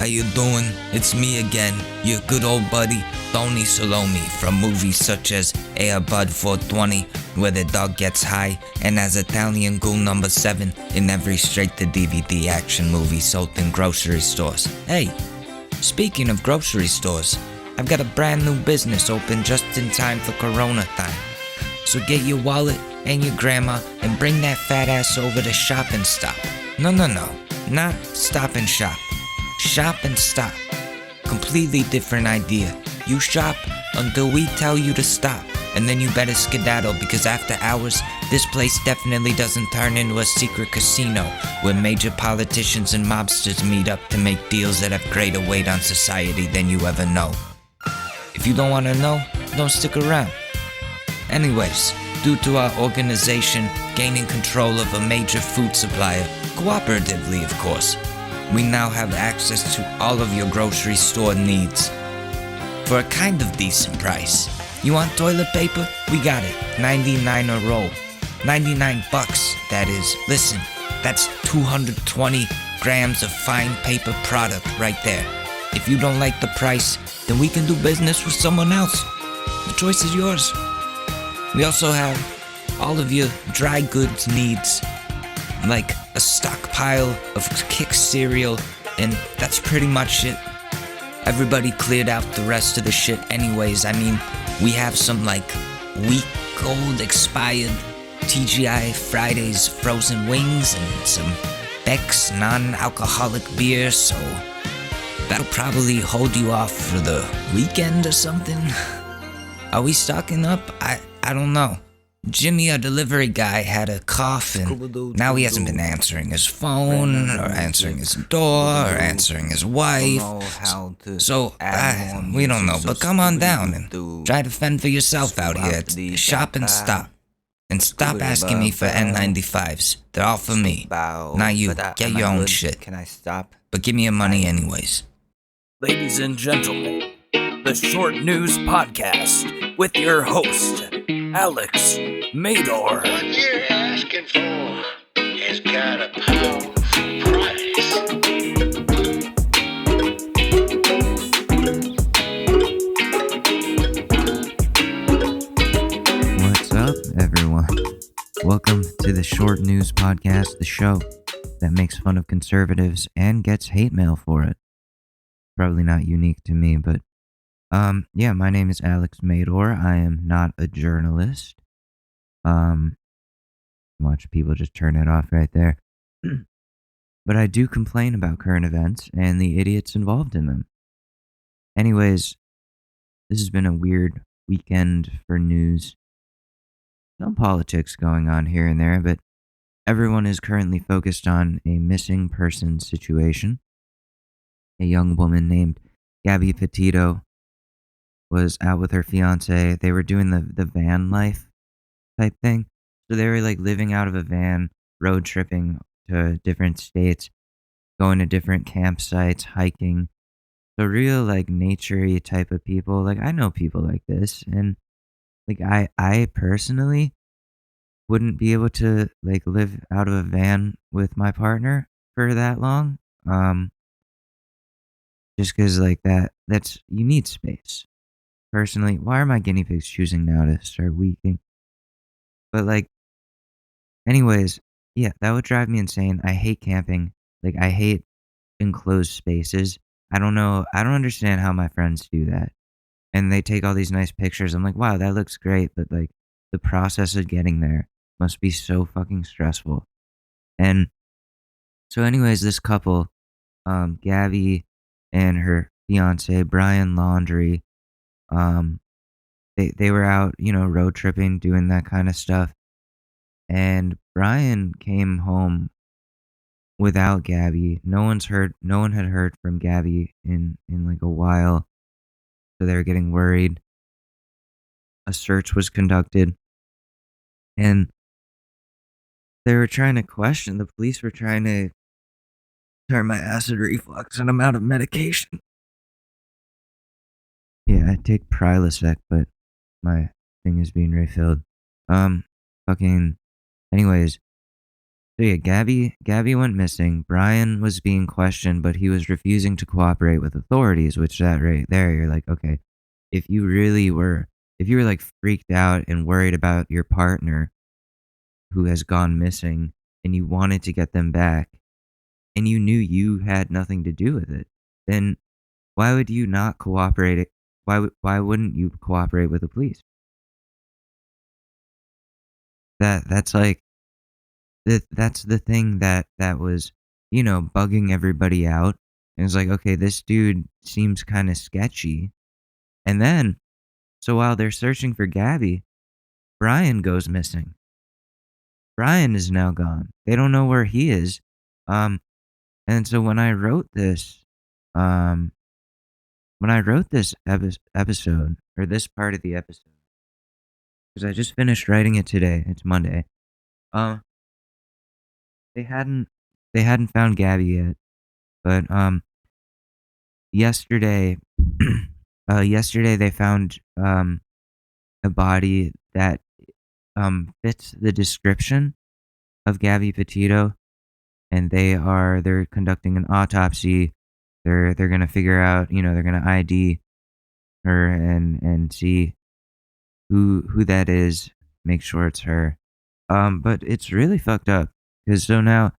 How you doing? It's me again, your good old buddy, Tony Salome, from movies such as Air Bud 420, where the dog gets high, and as Italian Ghoul number 7 in every straight-to-DVD action movie sold in grocery stores. Hey, speaking of grocery stores, I've got a brand new business open just in time for Corona time. So get your wallet and your grandma and bring that fat ass over to Shop and Stop. No, not Stop and Shop. Shop and Stop. Completely different idea. You shop until we tell you to stop, and then you better skedaddle, because after hours, this place definitely doesn't turn into a secret casino where major politicians and mobsters meet up to make deals that have greater weight on society than you ever know. If you don't want to know, don't stick around. Anyways, due to our organization gaining control of a major food supplier, cooperatively of course, we now have access to all of your grocery store needs for a kind of decent price. You want toilet paper? We got it. 99 a roll. 99 bucks, that is. Listen, that's 220 grams of fine paper product right there. If you don't like the price, then we can do business with someone else. The choice is yours. We also have all of your dry goods needs, like a stockpile of Kix cereal, and that's pretty much it. Everybody cleared out the rest of the shit anyways. I mean, we have some like week-old expired TGI Fridays frozen wings and some Beck's non-alcoholic beer, so that'll probably hold you off for the weekend or something. Are we stocking up? I don't know. Jimmy, our delivery guy, had a cough, and now he hasn't been answering his phone, or answering his door, or answering his wife. So, we don't know, but come on down and try to fend for yourself out here at Shop and Stop. And stop asking me for N95s. They're all for me. Not you. Get your own shit. Can I stop? But give me your money anyways. Ladies and gentlemen, the Short News Podcast with your host, Alex Mador. What you're asking for has got a powerful price. What's up, everyone? Welcome to the Short News Podcast, the show that makes fun of conservatives and gets hate mail for it. Probably not unique to me, but yeah, my name is Alex Mador. I am not a journalist. Watch people just turn it off right there. But I do complain about current events and the idiots involved in them. Anyways, this has been a weird weekend for news. Some politics going on here and there, but everyone is currently focused on a missing person situation. A young woman named Gabby Petito was out with her fiance. They were doing the van life type thing. So they were like living out of a van, road tripping to different states, going to different campsites, hiking. So real like nature-y type of people. Like I know people like this, and like I personally wouldn't be able to like live out of a van with my partner for that long. Just because like that's you need space. Personally, why are my guinea pigs choosing now to start weakening? But like, anyways, yeah, that would drive me insane. I hate camping. Like, I hate enclosed spaces. I don't know. I don't understand how my friends do that. And they take all these nice pictures. I'm like, wow, that looks great. But like, the process of getting there must be so fucking stressful. And so anyways, this couple, Gabby and her fiance, Brian Laundrie, they were out, road tripping, doing that kind of stuff. And Brian came home without Gabby. No one had heard from Gabby in like a while. So they were getting worried. A search was conducted. And they were trying to question, the police were trying to turn my acid reflux, and I'm out of medication. Yeah, I take Prilosec, but my thing is being refilled. Anyways, So yeah, Gabby went missing. Brian was being questioned, but he was refusing to cooperate with authorities, which that right there, you're like, okay, if you were like freaked out and worried about your partner who has gone missing and you wanted to get them back and you knew you had nothing to do with it, then why would you not cooperate? Why wouldn't you cooperate with the police? That's like that's the thing that was, bugging everybody out. And it's like, okay, this dude seems kind of sketchy. And then, so while they're searching for Gabby, Brian goes missing. Brian is now gone. They don't know where he is. Um, and so um, when I wrote this episode, or this part of the episode, because I just finished writing it today. It's Monday. Um, they hadn't they hadn't found Gabby yet, but yesterday, yesterday they found a body that fits the description of Gabby Petito, and they're conducting an autopsy. They're gonna figure out, they're gonna ID her and see who that is, make sure it's her. But it's really fucked up because so now,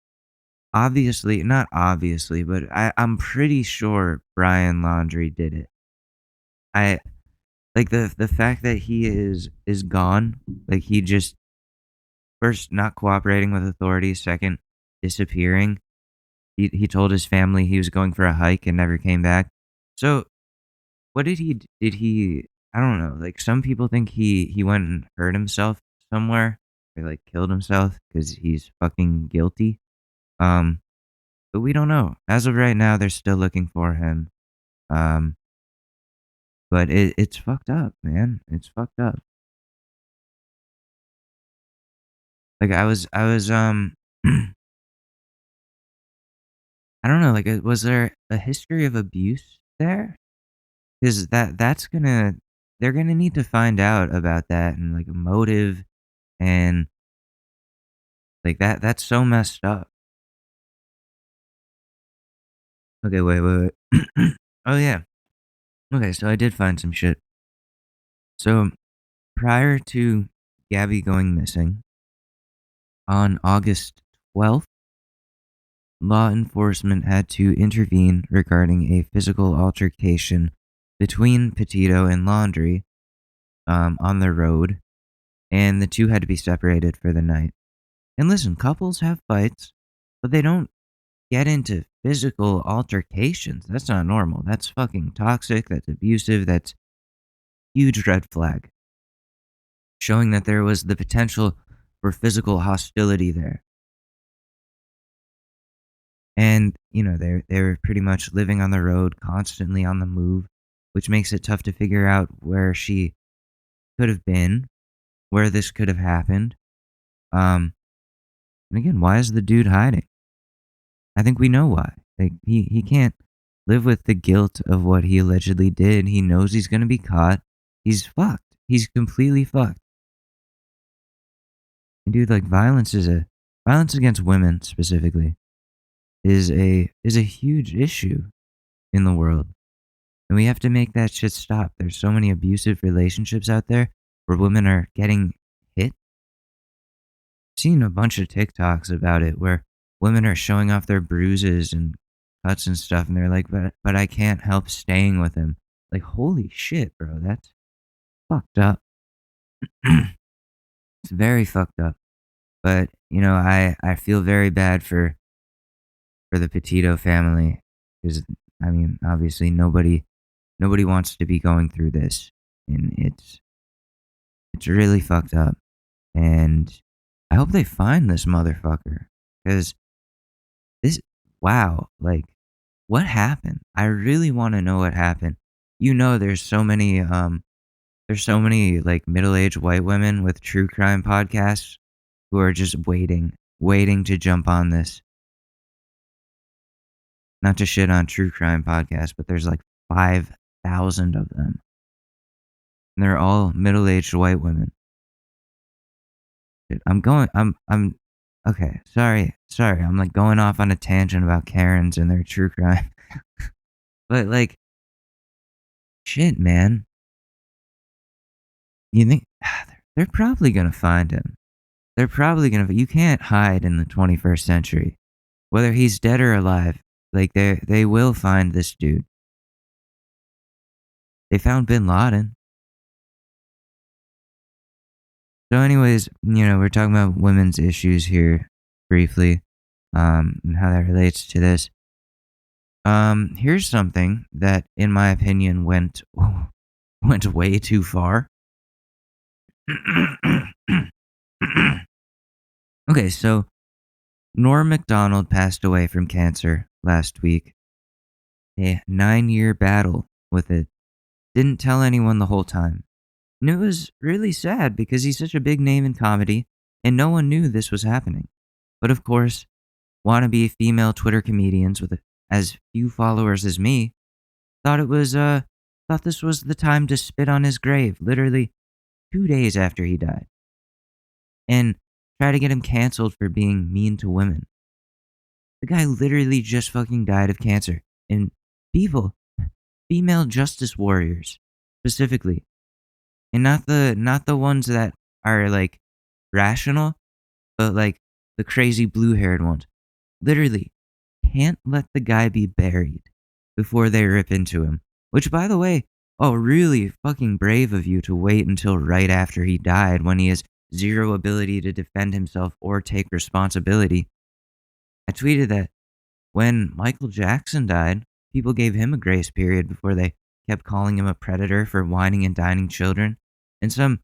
obviously, not obviously, but I'm pretty sure Brian Laundrie did it. I like the fact that he is gone, like he just first not cooperating with authorities, second disappearing. He told his family he was going for a hike and never came back. So what did he I don't know, like some people think he went and hurt himself somewhere or like killed himself because he's fucking guilty. Um but we don't know. As of right now, they're still looking for him. Um but it's fucked up, man. It's fucked up. Like I was I don't know, like, was there a history of abuse there? Because they're gonna need to find out about that and, like, a motive and, like, that's so messed up. Okay, wait. Oh, yeah. Okay, so I did find some shit. So, prior to Gabby going missing, on August 12th, law enforcement had to intervene regarding a physical altercation between Petito and Laundrie, on the road, and the two had to be separated for the night. And listen, couples have fights, but they don't get into physical altercations. That's not normal. That's fucking toxic. That's abusive. That's huge red flag, showing that there was the potential for physical hostility there. And, they're pretty much living on the road, constantly on the move, which makes it tough to figure out where she could have been, where this could have happened. And again, why is the dude hiding? I think we know why. Like he can't live with the guilt of what he allegedly did. He knows he's gonna be caught. He's fucked. He's completely fucked. And dude, like violence against women specifically is a huge issue in the world. And we have to make that shit stop. There's so many abusive relationships out there where women are getting hit. Seen a bunch of TikToks about it where women are showing off their bruises and cuts and stuff, and they're like, but I can't help staying with him. Like, holy shit, bro, that's fucked up. It's very fucked up. But, I feel very bad for the Petito family because, I mean, obviously nobody wants to be going through this, and it's really fucked up. And I hope they find this motherfucker because this, wow, like, what happened? I really want to know what happened. There's so many like middle-aged white women with true crime podcasts who are just waiting to jump on this. Not to shit on true crime podcasts, but there's like 5,000 of them. And they're all middle-aged white women. Dude, I'm Okay, sorry. I'm like going off on a tangent about Karens and their true crime. But like, shit, man. You think they're probably gonna find him. They're probably gonna. You can't hide in the 21st century, whether he's dead or alive. Like they will find this dude. They found Bin Laden. So, anyways, we're talking about women's issues here briefly, and how that relates to this. Here's something that, in my opinion, went way too far. Okay, so Norm Macdonald passed away from cancer last week. A 9-year battle with it. Didn't tell anyone the whole time. And it was really sad because he's such a big name in comedy, and no one knew this was happening. But of course, wannabe female Twitter comedians with as few followers as me thought this was the time to spit on his grave, literally 2 days after he died, and try to get him canceled for being mean to women. The guy literally just fucking died of cancer, and people, female justice warriors specifically, and not the ones that are like rational, but like the crazy blue-haired ones, literally can't let the guy be buried before they rip into him. Which, by the way, really fucking brave of you to wait until right after he died when he has zero ability to defend himself or take responsibility. I tweeted that when Michael Jackson died, people gave him a grace period before they kept calling him a predator for whining and dining children. And some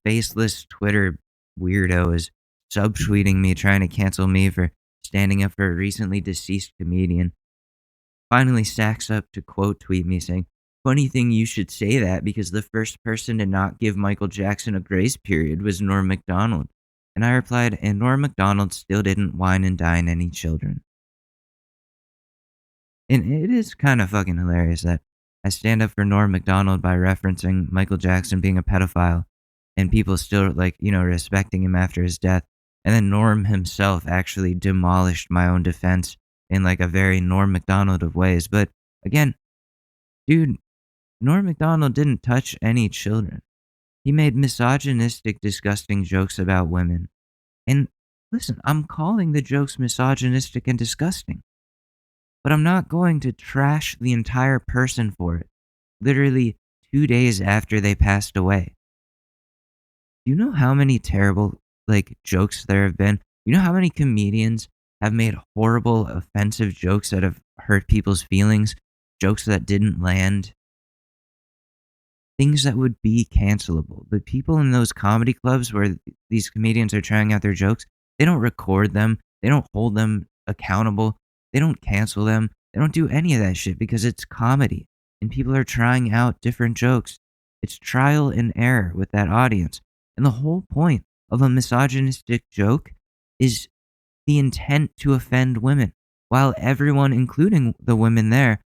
faceless Twitter weirdo is subtweeting me trying to cancel me for standing up for a recently deceased comedian. Finally stacks up to quote tweet me saying, "Funny thing you should say that because the first person to not give Michael Jackson a grace period was Norm Macdonald." And I replied, "And Norm Macdonald still didn't whine and dine any children." And it is kind of fucking hilarious that I stand up for Norm Macdonald by referencing Michael Jackson being a pedophile and people still respecting him after his death. And then Norm himself actually demolished my own defense in like a very Norm Macdonald of ways. But again, dude, Norm Macdonald didn't touch any children. He made misogynistic, disgusting jokes about women. And listen, I'm calling the jokes misogynistic and disgusting. But I'm not going to trash the entire person for it, literally 2 days after they passed away. Do you know how many terrible jokes there have been? You know how many comedians have made horrible, offensive jokes that have hurt people's feelings? Jokes that didn't land? Things that would be cancelable. The people in those comedy clubs where these comedians are trying out their jokes, they don't record them. They don't hold them accountable. They don't cancel them. They don't do any of that shit because it's comedy and people are trying out different jokes. It's trial and error with that audience. And the whole point of a misogynistic joke is the intent to offend women, while everyone, including the women there,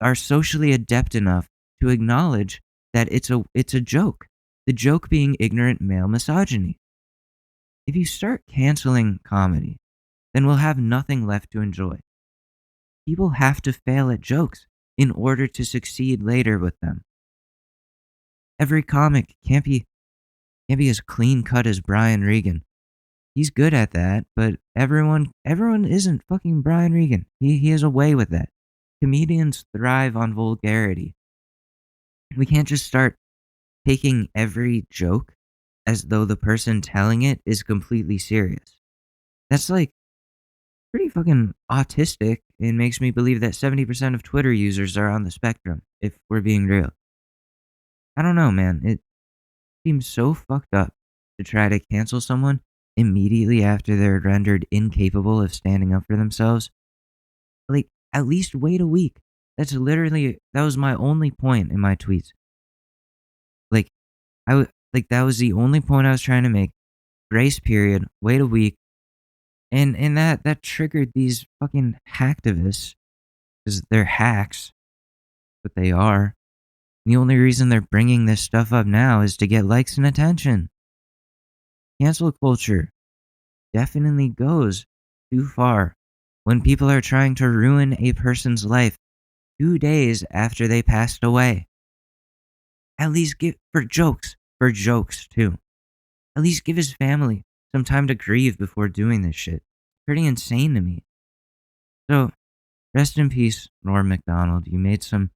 are socially adept enough to acknowledge that it's a joke. The joke being ignorant male misogyny. If you start canceling comedy, then we'll have nothing left to enjoy. People have to fail at jokes in order to succeed later with them. Every comic can't be as clean cut as Brian Regan. He's good at that, but everyone isn't fucking Brian Regan. He has a way with that. Comedians thrive on vulgarity. We can't just start taking every joke as though the person telling it is completely serious. That's like pretty fucking autistic and makes me believe that 70% of Twitter users are on the spectrum, if we're being real. I don't know, man. It seems so fucked up to try to cancel someone immediately after they're rendered incapable of standing up for themselves. Like, at least wait a week. That was my only point in my tweets. That was the only point I was trying to make. Grace period, wait a week. And that triggered these fucking hacktivists, because they're hacks, but they are. And the only reason they're bringing this stuff up now is to get likes and attention. Cancel culture. definitely goes too far when people are trying to ruin a person's life 2 days after they passed away. At least give for jokes too. At least give his family some time to grieve before doing this shit. Pretty insane to me. So, rest in peace, Norm Macdonald. You made some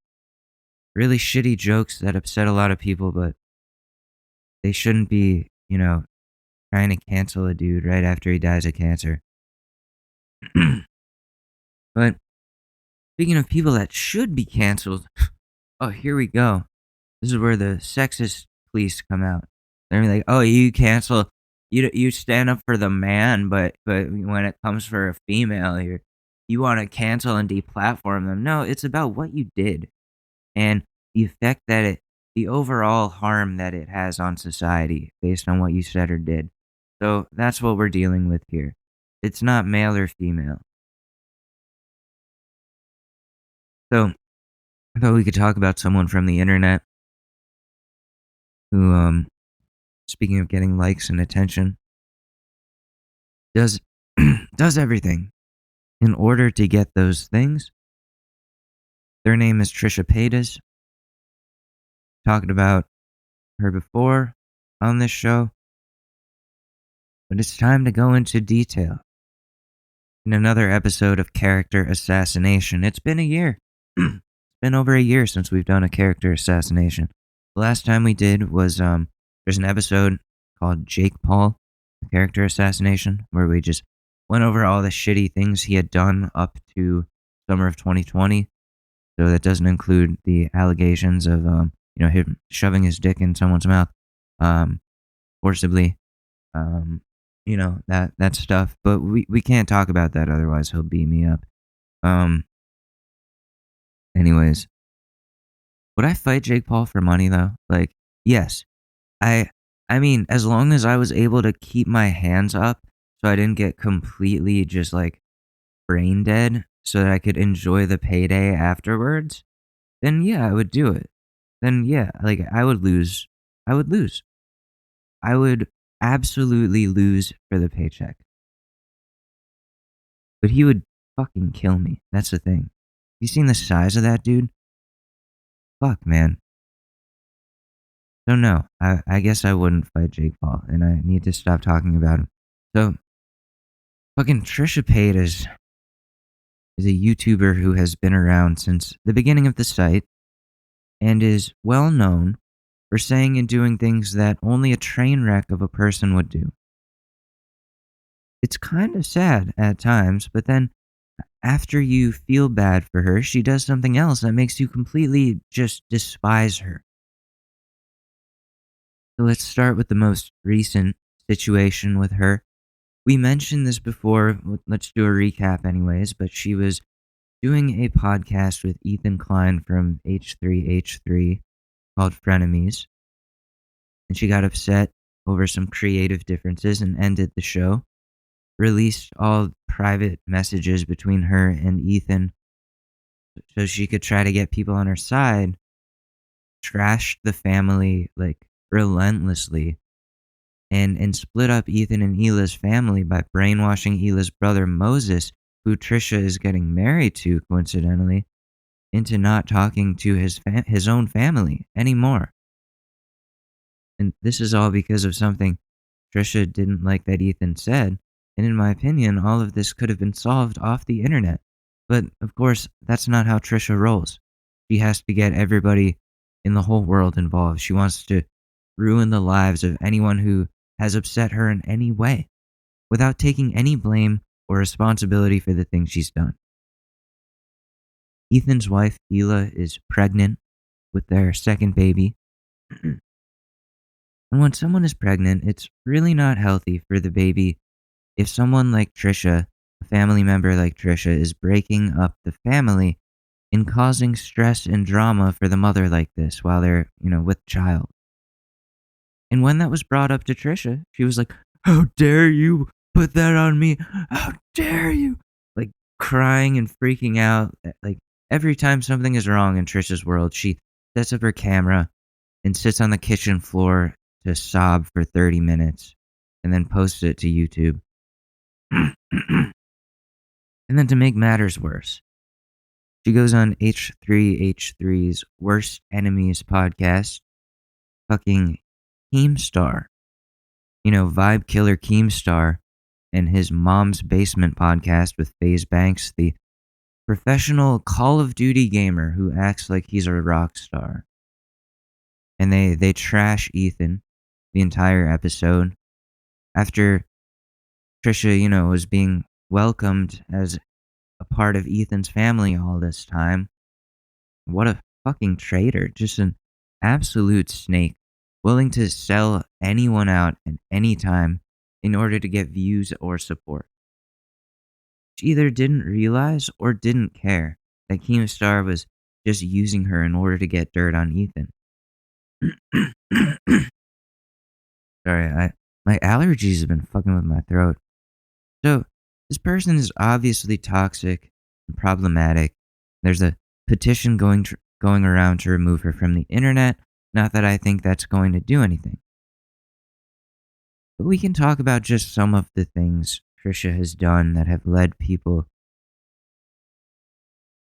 really shitty jokes that upset a lot of people, but they shouldn't be, trying to cancel a dude right after he dies of cancer. But speaking of people that should be canceled, oh, here we go. This is where the sexist police come out. They're like, "Oh, you cancel, you stand up for the man, but when it comes for a female, you want to cancel and deplatform them." No, it's about what you did and the effect the overall harm that it has on society based on what you said or did. So that's what we're dealing with here. It's not male or female. So I thought we could talk about someone from the internet who, speaking of getting likes and attention, does does everything in order to get those things. Their name is Trisha Paytas. Talked about her before on this show, but it's time to go into detail in another episode of Character Assassination. It's been a year. It's been over a year since we've done a character assassination. The last time we did was there's an episode called Jake Paul, a character assassination, where we just went over all the shitty things he had done up to summer of 2020. So that doesn't include the allegations of him shoving his dick in someone's mouth forcibly, that stuff. But we can't talk about that, otherwise he'll beat me up. Anyways, would I fight Jake Paul for money though? Like, yes. I mean, as long as I was able to keep my hands up so I didn't get completely just like brain dead so that I could enjoy the payday afterwards, then yeah, I would do it. Then yeah, like I would lose. I would absolutely lose for the paycheck. But he would fucking kill me. That's the thing. You seen the size of that dude? Fuck, man. So no, I guess I wouldn't fight Jake Paul, and I need to stop talking about him. So, fucking Trisha Paytas is a YouTuber who has been around since the beginning of the site and is well known for saying and doing things that only a train wreck of a person would do. It's kind of sad at times, but then after you feel bad for her, she does something else that makes you completely just despise her. So let's start with the most recent situation with her. We mentioned this before. Let's do a recap anyways, but she was doing a podcast with Ethan Klein from H3H3 called Frenemies. And she got upset over some creative differences and ended the show. Released all private messages between her and Ethan so she could try to get people on her side. Trashed the family like relentlessly and split up Ethan and Hila's family by brainwashing Hila's brother Moses, who Trisha is getting married to coincidentally, into not talking to his own family anymore. And this is all because of something Trisha didn't like that Ethan said. And in my opinion, all of this could have been solved off the internet. But of course, that's not how Trisha rolls. She has to get everybody in the whole world involved. She wants to ruin the lives of anyone who has upset her in any way without taking any blame or responsibility for the things she's done. Ethan's wife, Hila, is pregnant with their second baby. And when someone is pregnant, it's really not healthy for the baby if someone like Trisha, a family member like Trisha, is breaking up the family and causing stress and drama for the mother like this while they're, with child. And when that was brought up to Trisha, she was like, "How dare you put that on me? How dare you?" Like crying and freaking out. Like every time something is wrong in Trisha's world, she sets up her camera and sits on the kitchen floor to sob for 30 minutes and then posts it to YouTube. And then to make matters worse, she goes on H3H3's Worst Enemies podcast, fucking Keemstar. Vibe Killer Keemstar and his Mom's Basement podcast with FaZe Banks, the professional Call of Duty gamer who acts like he's a rock star. And they trash Ethan the entire episode after Trisha, was being welcomed as a part of Ethan's family all this time. What a fucking traitor. Just an absolute snake, willing to sell anyone out at any time in order to get views or support. She either didn't realize or didn't care that Keemstar was just using her in order to get dirt on Ethan. Sorry, my allergies have been fucking with my throat. So, this person is obviously toxic and problematic. There's a petition going around to remove her from the internet. Not that I think that's going to do anything. But we can talk about just some of the things Trisha has done that have led people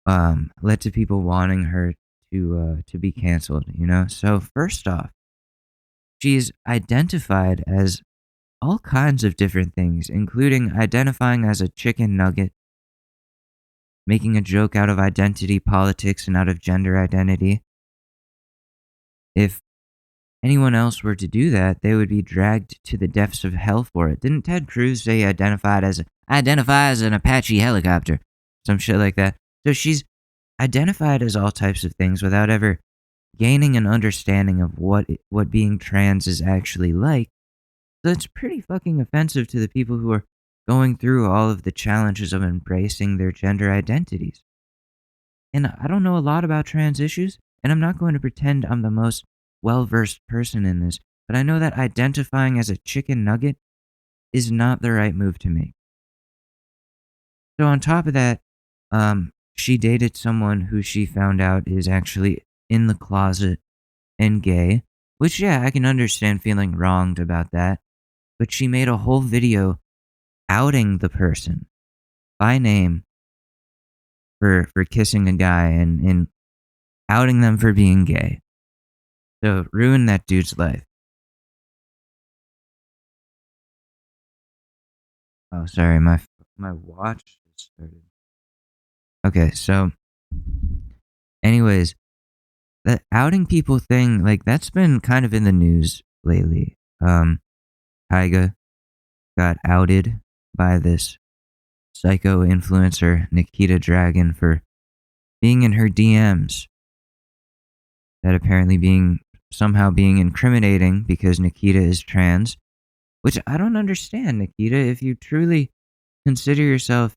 to people wanting her to be canceled, So first off, she's identified as all kinds of different things, including identifying as a chicken nugget, making a joke out of identity politics and out of gender identity. If anyone else were to do that, they would be dragged to the depths of hell for it. Didn't Ted Cruz say identify as an Apache helicopter? Some shit like that. So she's identified as all types of things without ever gaining an understanding of what being trans is actually like. So it's pretty fucking offensive to the people who are going through all of the challenges of embracing their gender identities. And I don't know a lot about trans issues, and I'm not going to pretend I'm the most well-versed person in this, but I know that identifying as a chicken nugget is not the right move to make. So on top of that, she dated someone who she found out is actually in the closet and gay, which, yeah, I can understand feeling wronged about that, but she made a whole video outing the person by name for kissing a guy and outing them for being gay. So ruin that dude's life. Oh, sorry, my watch just started. Okay, so anyways, the outing people thing, that's been kind of in the news lately. Tyga got outed by this psycho influencer, Nikita Dragon, for being in her DMs. That apparently somehow being incriminating because Nikita is trans, which I don't understand, Nikita. If you truly consider yourself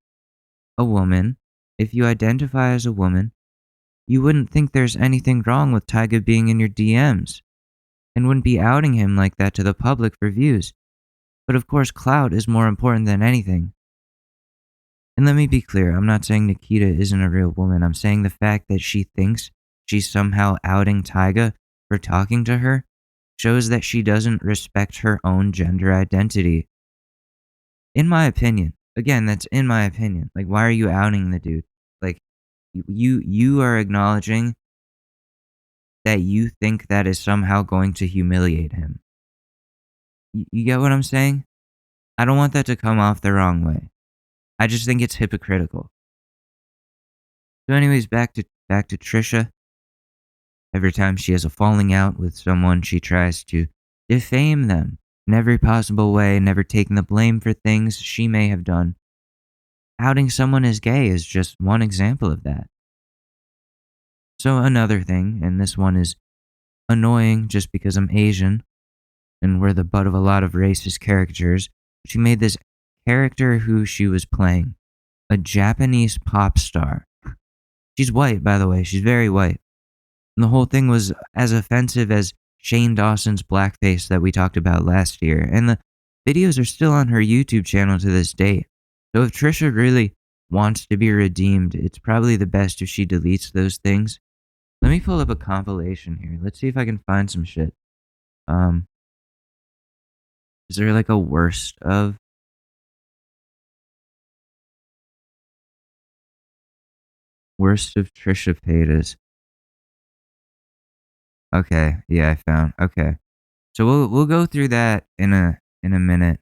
a woman, if you identify as a woman, you wouldn't think there's anything wrong with Tyga being in your DMs and wouldn't be outing him like that to the public for views. But of course, clout is more important than anything. And let me be clear, I'm not saying Nikita isn't a real woman. I'm saying the fact that she thinks she's somehow outing Tyga for talking to her shows that she doesn't respect her own gender identity. In my opinion. Again, that's in my opinion. Why are you outing the dude? You are acknowledging that you think that is somehow going to humiliate him. You get what I'm saying? I don't want that to come off the wrong way. I just think it's hypocritical. So anyways, back to Trisha. Every time she has a falling out with someone, she tries to defame them in every possible way, never taking the blame for things she may have done. Outing someone as gay is just one example of that. So another thing, and this one is annoying just because I'm Asian and we're the butt of a lot of racist caricatures, she made this character who she was playing, a Japanese pop star. She's white, by the way. She's very white. And the whole thing was as offensive as Shane Dawson's blackface that we talked about last year. And the videos are still on her YouTube channel to this day. So if Trisha really wants to be redeemed, it's probably the best if she deletes those things. Let me pull up a compilation here. Let's see if I can find some shit. Is there a worst of Worst of Trisha Paytas. Okay, yeah, I found. Okay, so we'll go through that in a minute,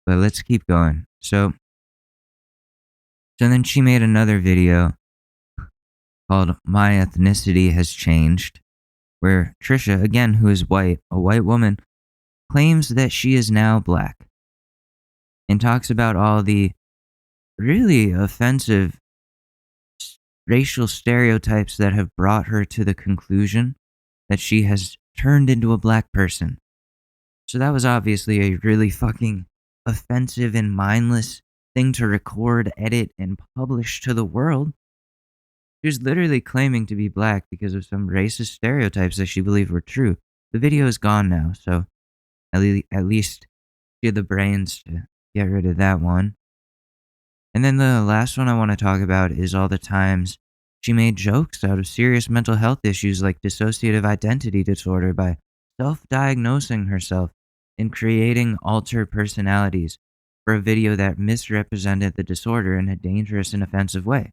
but let's keep going. So then she made another video called "My Ethnicity Has Changed," where Trisha, again, who is white, a white woman, claims that she is now black, and talks about all the really offensive racial stereotypes that have brought her to the conclusion that she has turned into a black person. So that was obviously a really fucking offensive and mindless thing to record, edit, and publish to the world. She was literally claiming to be black because of some racist stereotypes that she believed were true. The video is gone now, so at least she had the brains to get rid of that one. And then the last one I want to talk about is all the times she made jokes out of serious mental health issues like dissociative identity disorder by self-diagnosing herself and creating altered personalities for a video that misrepresented the disorder in a dangerous and offensive way.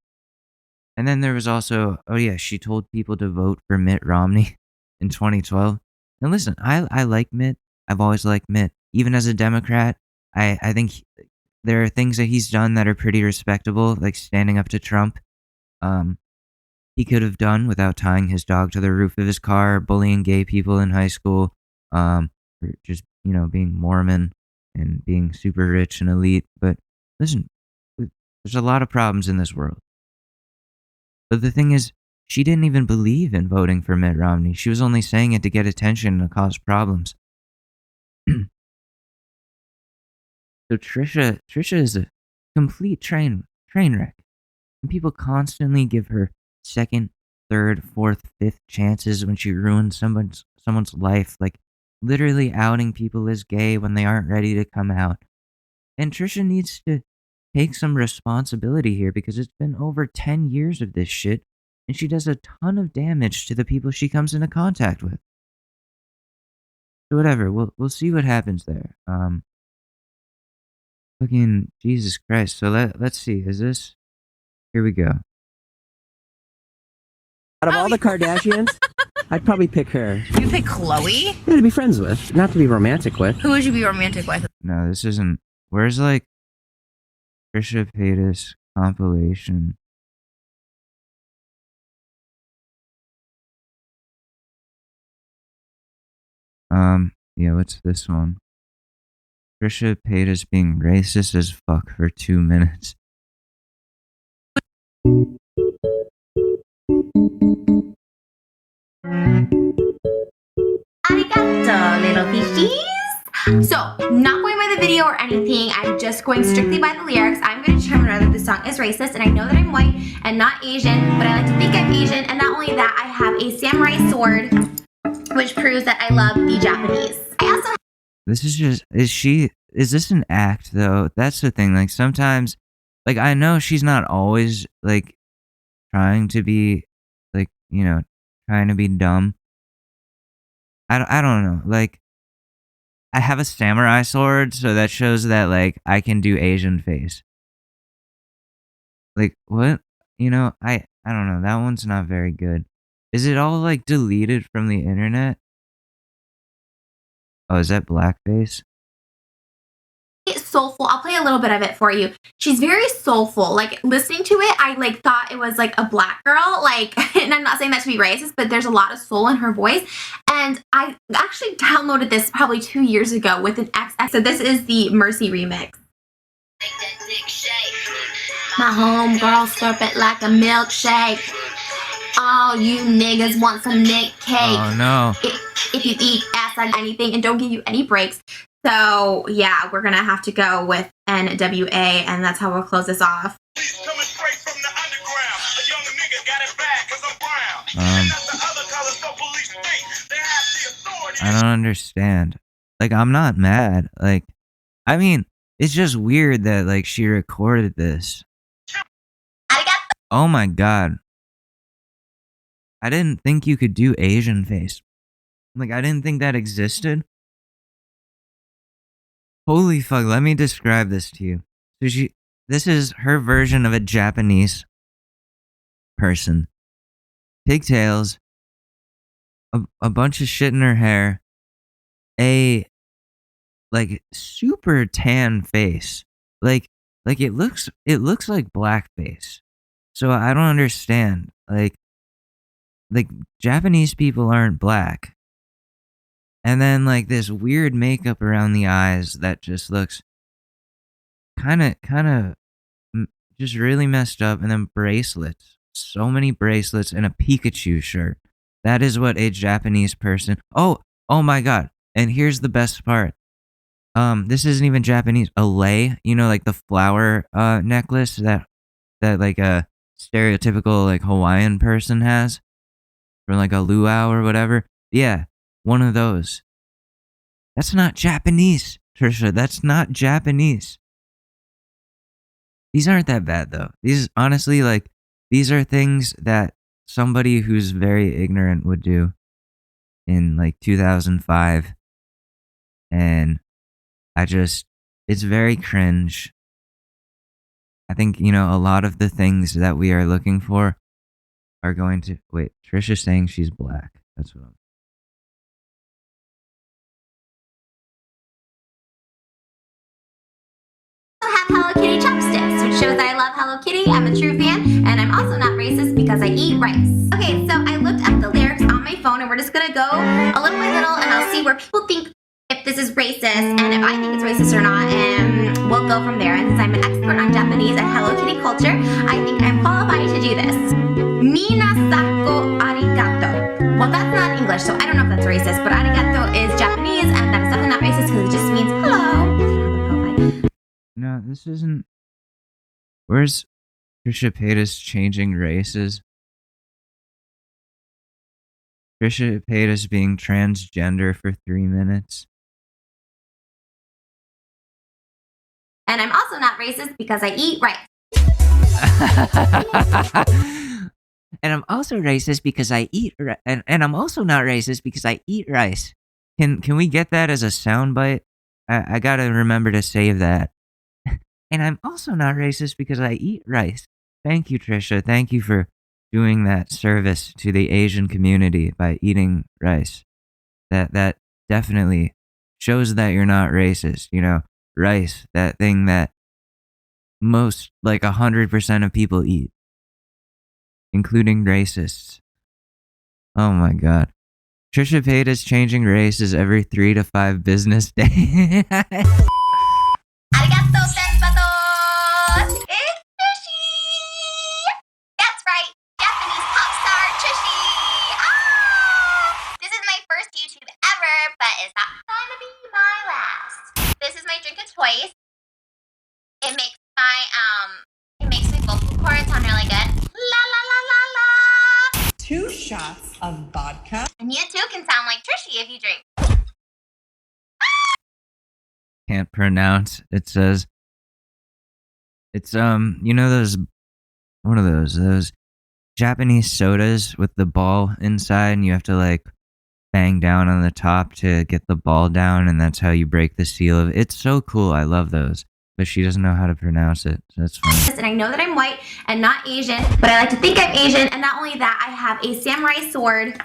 And then there was also, she told people to vote for Mitt Romney in 2012. And listen, I like Mitt. I've always liked Mitt. Even as a Democrat, I think there are things that he's done that are pretty respectable, like standing up to Trump. He could have done without tying his dog to the roof of his car, bullying gay people in high school, or just, being Mormon and being super rich and elite. But listen, there's a lot of problems in this world. But the thing is, she didn't even believe in voting for Mitt Romney. She was only saying it to get attention and cause problems. So Trisha is a complete train wreck. And people constantly give her second, third, fourth, fifth chances when she ruins someone's life, like literally outing people as gay when they aren't ready to come out. And Trisha needs to take some responsibility here because it's been over 10 years of this shit, and she does a ton of damage to the people she comes into contact with. So whatever, we'll see what happens there. Fucking Jesus Christ. So let's see. Is this? Here we go. Out of all the Kardashians, I'd probably pick her. You pick Chloe? Yeah, to be friends with, not to be romantic with. Who would you be romantic with? No, this isn't. Where's like Trisha Paytas compilation? Yeah, what's this one? Trisha Paytas being racist as fuck for 2 minutes. Arigato, little fishies. So, not going by the video or anything, I'm just going strictly by the lyrics. I'm going to determine whether the song is racist, and I know that I'm white and not Asian, but I like to think I'm Asian, and not only that, I have a samurai sword, which proves that I love the Japanese. I also This is just, is this an act though? That's the thing, like sometimes, like I know she's not always like trying to be like, trying to be dumb. I don't know, like I have a samurai sword, so that shows that like I can do Asian face. Like what? I don't know, that one's not very good. Is it all like deleted from the internet? Oh, is that blackface? soulful. I'll play a little bit of it for you. She's very soulful. Like listening to it, I like thought it was like a black girl. Like, and I'm not saying that to be racist, but there's a lot of soul in her voice. And I actually downloaded this probably 2 years ago with an XX. So this is the Mercy remix. My homegirl slurp it like a milkshake. All you niggas want some Nick cake. Oh no. If you eat ass on anything and don't give you any breaks. So yeah, we're gonna have to go with NWA, and that's how we'll close this off. I don't understand. Like, I'm not mad. Like, I mean, it's just weird that like she recorded this. Oh my god. I didn't think you could do Asian face. Like, I didn't think that existed. Holy fuck, let me describe this to you. So this is her version of a Japanese person. Pigtails, a bunch of shit in her hair, a like super tan face. Like it looks like blackface. So I don't understand. Like Japanese people aren't black. And then like this weird makeup around the eyes that just looks kind of just really messed up. And then bracelets, so many bracelets, and a Pikachu shirt. That is what a Japanese person. Oh my god! And here's the best part. This isn't even Japanese. A lei, like the flower necklace that like a stereotypical like Hawaiian person has, or like a luau or whatever. Yeah, one of those. That's not Japanese, Trisha. That's not Japanese. These aren't that bad though. These honestly, like, these are things that somebody who's very ignorant would do in like 2005. And it's very cringe. I think, a lot of the things that we are looking for are going to... Wait, Trisha's saying she's black. That's what I'm... Have Hello Kitty chopsticks, which shows that I love Hello Kitty. I'm a true fan, and I'm also not racist because I eat rice. Okay, so I looked up the lyrics on my phone, and we're just gonna go a little by little, and I'll see where people think if this is racist, and if I think it's racist or not, and we'll go from there. And since I'm an expert on Japanese and Hello Kitty culture, I think I'm qualified to do this. Minasako arigato. Well, that's not English, so I don't know if that's racist, but arigato is Japanese, and that's definitely not racist because it just means hello. No, this isn't... Where's Trisha Paytas changing races? Trisha Paytas being transgender for 3 minutes. And I'm also not racist because I eat rice. And I'm also racist because I eat and I'm also not racist because I eat rice. Can we get that as a soundbite? I gotta remember to save that. And I'm also not racist because I eat rice. Thank you, Trisha. Thank you for doing that service to the Asian community by eating rice. That definitely shows that you're not racist. Rice, that thing that most, like 100% of people eat, including racists. Oh my god. Trisha Paytas changing races every 3 to 5 business days. Arigato senpatos! It's Trishi! That's right, Japanese pop star Trishi! This is my first YouTube ever, but it's not gonna be my last. This is my drink of choice. It makes my vocal cords sound really good. La la la la la! 2 shots of vodka. And you too can sound like Trishi if you drink. Can't pronounce. It says it's those, what are those Japanese sodas with the ball inside, and you have to like bang down on the top to get the ball down, and that's how you break the seal of it. It's so cool. I love those, but she doesn't know how to pronounce it, so that's funny. And I know that I'm white and not Asian, but I like to think I'm Asian, and not only that, I have a samurai sword,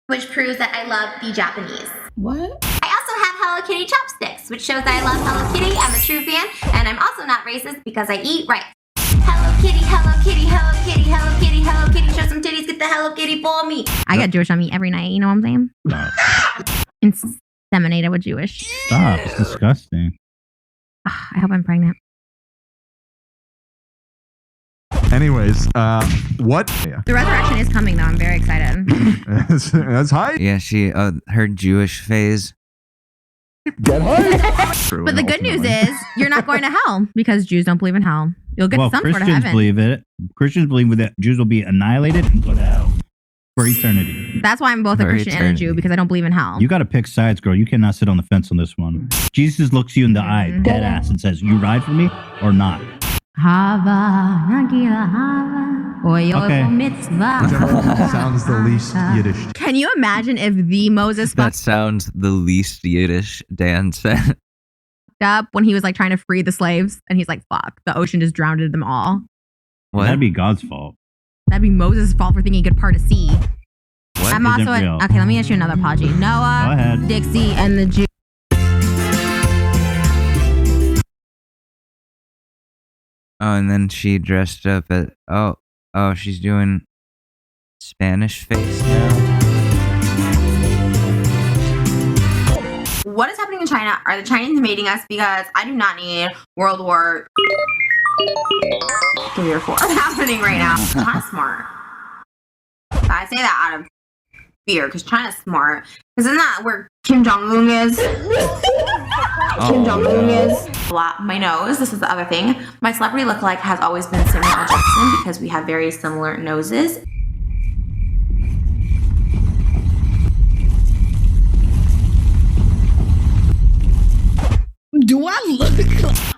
which proves that I love the Japanese. What? I also have Hello Kitty chopsticks, which shows that I love Hello Kitty. I'm a true fan, and I'm also not racist because I eat rice. Hello Kitty, Hello Kitty, Hello Kitty, Hello Kitty, Hello Kitty, show some titties, get the Hello Kitty for me. I got Jewish on me every night, you know what I'm saying? Inseminated with Jewish. Stop, it's disgusting. I hope I'm pregnant. Anyways, what? The resurrection is coming though, I'm very excited. That's high. Yeah, she her Jewish phase. Get high. But the good news is you're not going to hell because Jews don't believe in hell. You'll get some sort of Christians heaven. believe it. Christians believe that Jews will be annihilated and go to hell for eternity. That's why I'm both a For Christian and a eternity. Jew, because I don't believe in hell. You got to pick sides, girl. You cannot sit on the fence on this one. Jesus looks you in the eye, dead ass, and says, "You ride for me or not?" General sounds the least Yiddish. Can you imagine if the Moses That sounds the least Yiddish, Dan said. fucked up when he was like trying to free the slaves, and he's like, "Fuck, the ocean just drowned them all." What? That'd be God's fault. That'd be Moses' fault for thinking he could part a sea. What? I'm Isn't also real. okay. Let me ask you another apology. Go Noah, ahead. Dixie, and the Jew. Oh, and then she dressed up at she's doing Spanish face now. What is happening in China? Are the Chinese invading us? Because I do not need World War 3 or 4 happening right now. China's smart. I say that out of fear because China's smart. Because isn't that where Kim Jong-un is? Kim Jong-un is. My nose, this is the other thing. My celebrity lookalike has always been Samuel L. Jackson because we have very similar noses. Do I look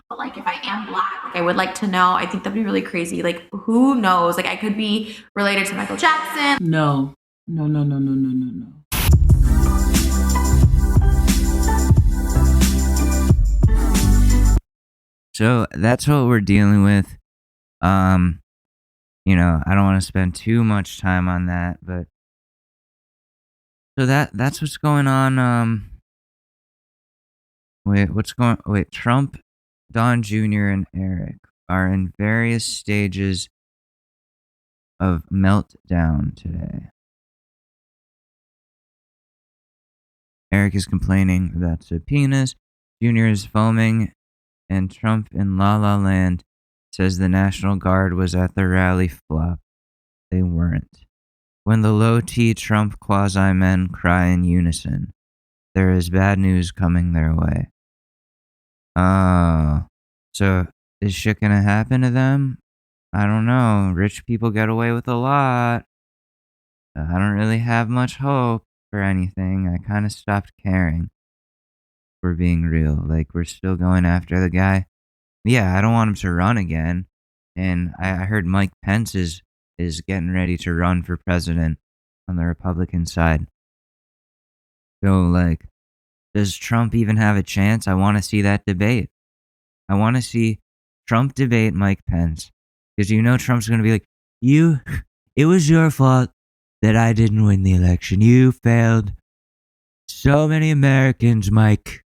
But like if I am black, like I would like to know. I think that'd be really crazy. Like who knows? Like I could be related to Michael Jackson. No. No. So that's what we're dealing with. I don't want to spend too much time on that, but so that's what's going on. Trump, Don Jr., and Eric are in various stages of meltdown today. Eric is complaining about subpoenas, Jr. is foaming, and Trump in La La Land says the National Guard was at the rally flop. They weren't. When the low-T Trump quasi-men cry in unison, there is bad news coming their way. Oh, so is shit gonna happen to them? I don't know. Rich people get away with a lot. I don't really have much hope for anything. I kind of stopped caring. We're being real. Like, we're still going after the guy. Yeah, I don't want him to run again. And I heard Mike Pence is getting ready to run for president on the Republican side. So, like, does Trump even have a chance? I want to see that debate. I want to see Trump debate Mike Pence. Because Trump's going to be like, it was your fault that I didn't win the election. You failed so many Americans, Mike.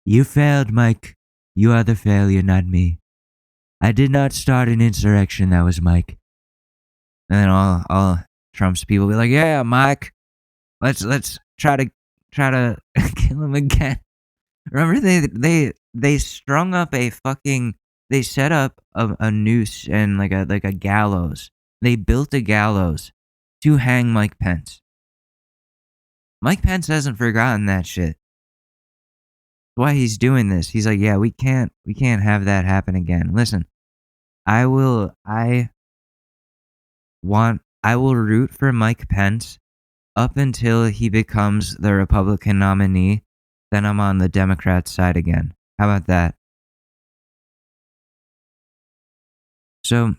You failed, Mike. You are the failure, not me. I did not start an insurrection. That was Mike. And then all Trump's people will be like, yeah, Mike, let's try to kill him again. Remember they strung up they set up a noose and like a gallows. They built a gallows to hang Mike Pence. Mike Pence hasn't forgotten that shit. That's why he's doing this. He's like, yeah, we can't have that happen again. Listen, I will root for Mike Pence up until he becomes the Republican nominee. Then I'm on the Democrat side again. How about that? So,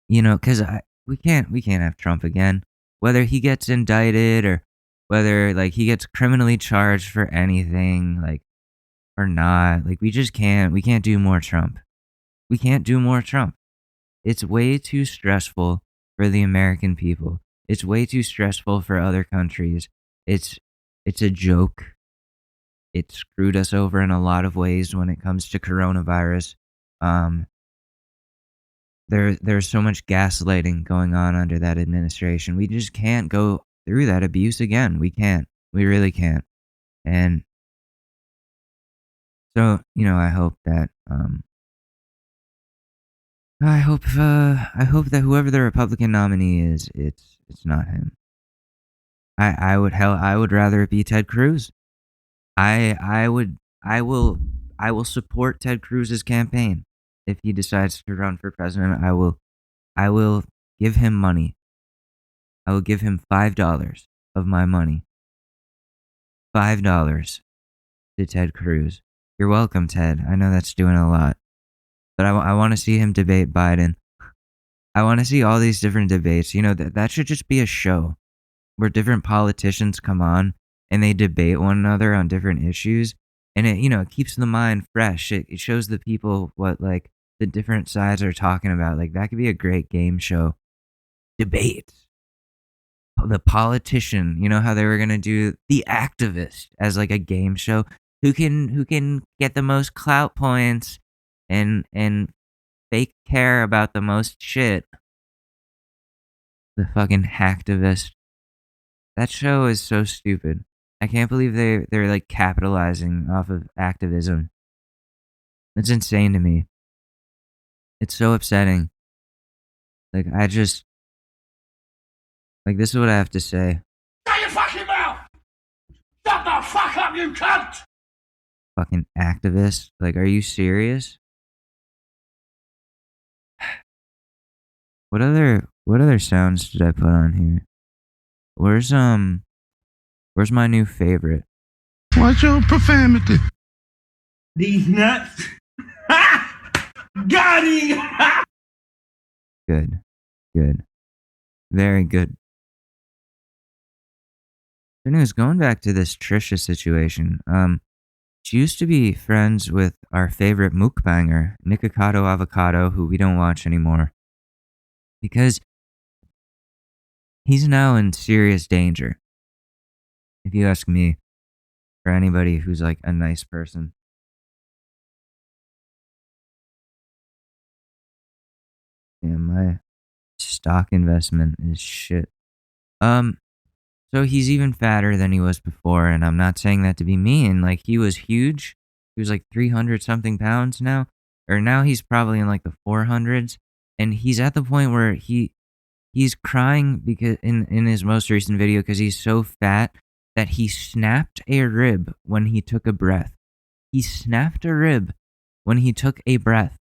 because we can't have Trump again. Whether he gets indicted or whether like he gets criminally charged for anything, like or not, like we can't do more Trump. We can't do more Trump. It's way too stressful for the American people. It's way too stressful for other countries. It's a joke. It screwed us over in a lot of ways when it comes to coronavirus. There's so much gaslighting going on under that administration. We just can't go through that abuse again. We can't. We really can't. And so, I hope that I hope that whoever the Republican nominee is, it's not him. I would rather it be Ted Cruz. I will support Ted Cruz's campaign if he decides to run for president. I will give him money. I will give him $5 of my money. $5 to Ted Cruz. You're welcome, Ted. I know that's doing a lot. But I want to see him debate Biden. I want to see all these different debates. That should just be a show where different politicians come on and they debate one another on different issues. And it, it keeps the mind fresh. It shows the people what like the different sides are talking about. Like that could be a great game show. Debate. The politician, how they were gonna do the activist as like a game show. Who can get the most clout points and fake care about the most shit. The fucking hacktivist. That show is so stupid. I can't believe they're like capitalizing off of activism. It's insane to me. It's so upsetting. Like this is what I have to say. Shut your fucking mouth! Shut the fuck up, you cunt! Fucking activist. Like, are you serious? What other sounds did I put on here? Where's my new favorite? What's your profanity? These nuts. Got him! Good. Very good. Anyways, going back to this Trisha situation, she used to be friends with our favorite mukbanger, Nikocado Avocado, who we don't watch anymore. Because he's now in serious danger. If you ask me, for anybody who's like a nice person. Yeah, my stock investment is shit. So he's even fatter than he was before, and I'm not saying that to be mean. Like, he was huge. He was like 300 something pounds now. Or now he's probably in like the 400s. And he's at the point where he's crying because in his most recent video because he's so fat that he snapped a rib when he took a breath. He snapped a rib when he took a breath.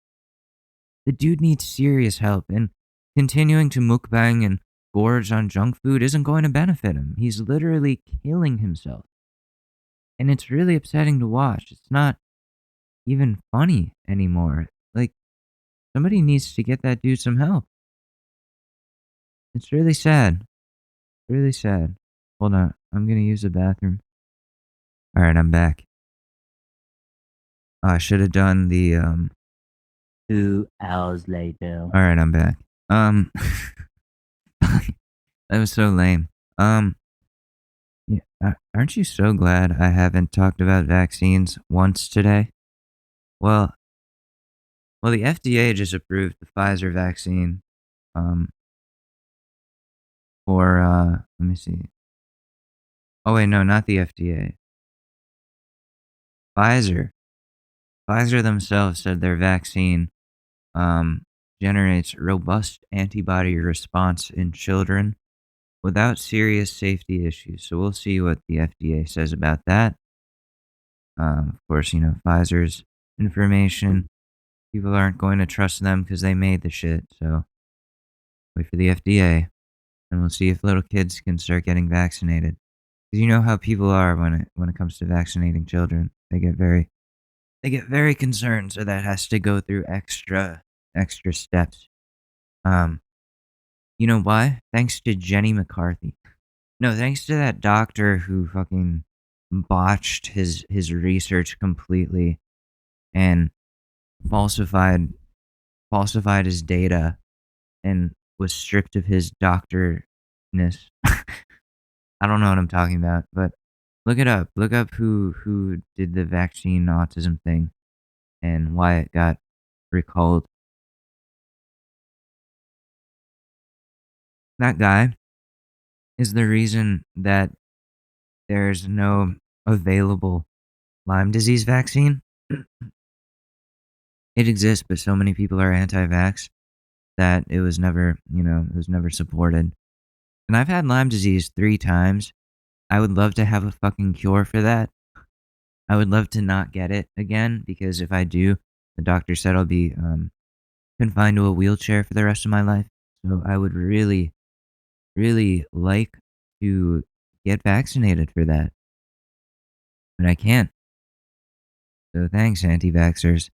The dude needs serious help, and continuing to mukbang and gorge on junk food isn't going to benefit him. He's literally killing himself. And it's really upsetting to watch. It's not even funny anymore. Like, somebody needs to get that dude some help. It's really sad. Really sad. Hold on. I'm going to use the bathroom. Alright, I'm back. I should have done the, 2 hours later. Alright, I'm back. That was so lame. Yeah, aren't you so glad I haven't talked about vaccines once today? Well, the FDA just approved the Pfizer vaccine. For let me see. Oh wait, no, not the FDA. Pfizer. Pfizer themselves said their vaccine generates robust antibody response in children without serious safety issues. So we'll see what the FDA says about that. Of course, Pfizer's information. People aren't going to trust them because they made the shit. So wait for the FDA, and we'll see if little kids can start getting vaccinated. Because you know how people are when it comes to vaccinating children. They get very concerned. So that has to go through extra steps. You know why? Thanks to Jenny McCarthy. No, thanks to that doctor who fucking botched his research completely and falsified his data and was stripped of his doctorness. I don't know what I'm talking about, but look it up. Look up who did the vaccine autism thing and why it got recalled. That guy is the reason that there's no available Lyme disease vaccine. It exists, but so many people are anti-vax that it was never supported. And I've had Lyme disease 3 times. I would love to have a fucking cure for that. I would love to not get it again, because if I do, the doctor said I'll be confined to a wheelchair for the rest of my life. So I would really, really like to get vaccinated for that. But I can't. So thanks, anti-vaxxers.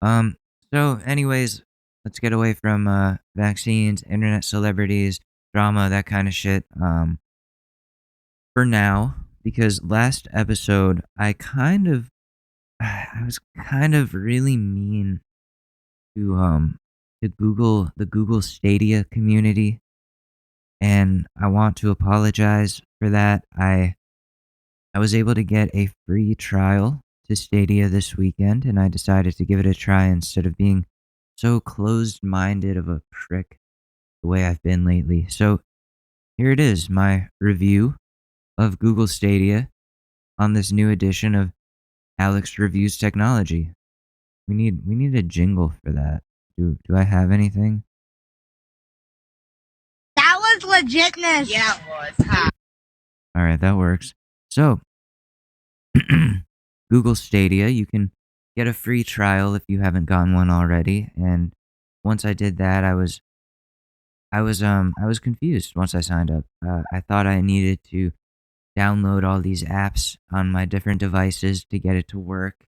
So anyways, let's get away from vaccines, internet celebrities, drama, that kind of shit. For now, because last episode I was kind of really mean to the Google Stadia community, and I want to apologize for that. I was able to get a free trial to Stadia this weekend, and I decided to give it a try instead of being so closed-minded of a prick the way I've been lately. So here it is, my review of Google Stadia on this new edition of Alex Reviews Technology. We need a jingle for that. Do I have anything? That was legitness. Yeah, it was. Huh? All right, that works. So, Google Stadia, you can get a free trial if you haven't gotten one already. And once I did that, I was confused once I signed up. I thought I needed to download all these apps on my different devices to get it to work.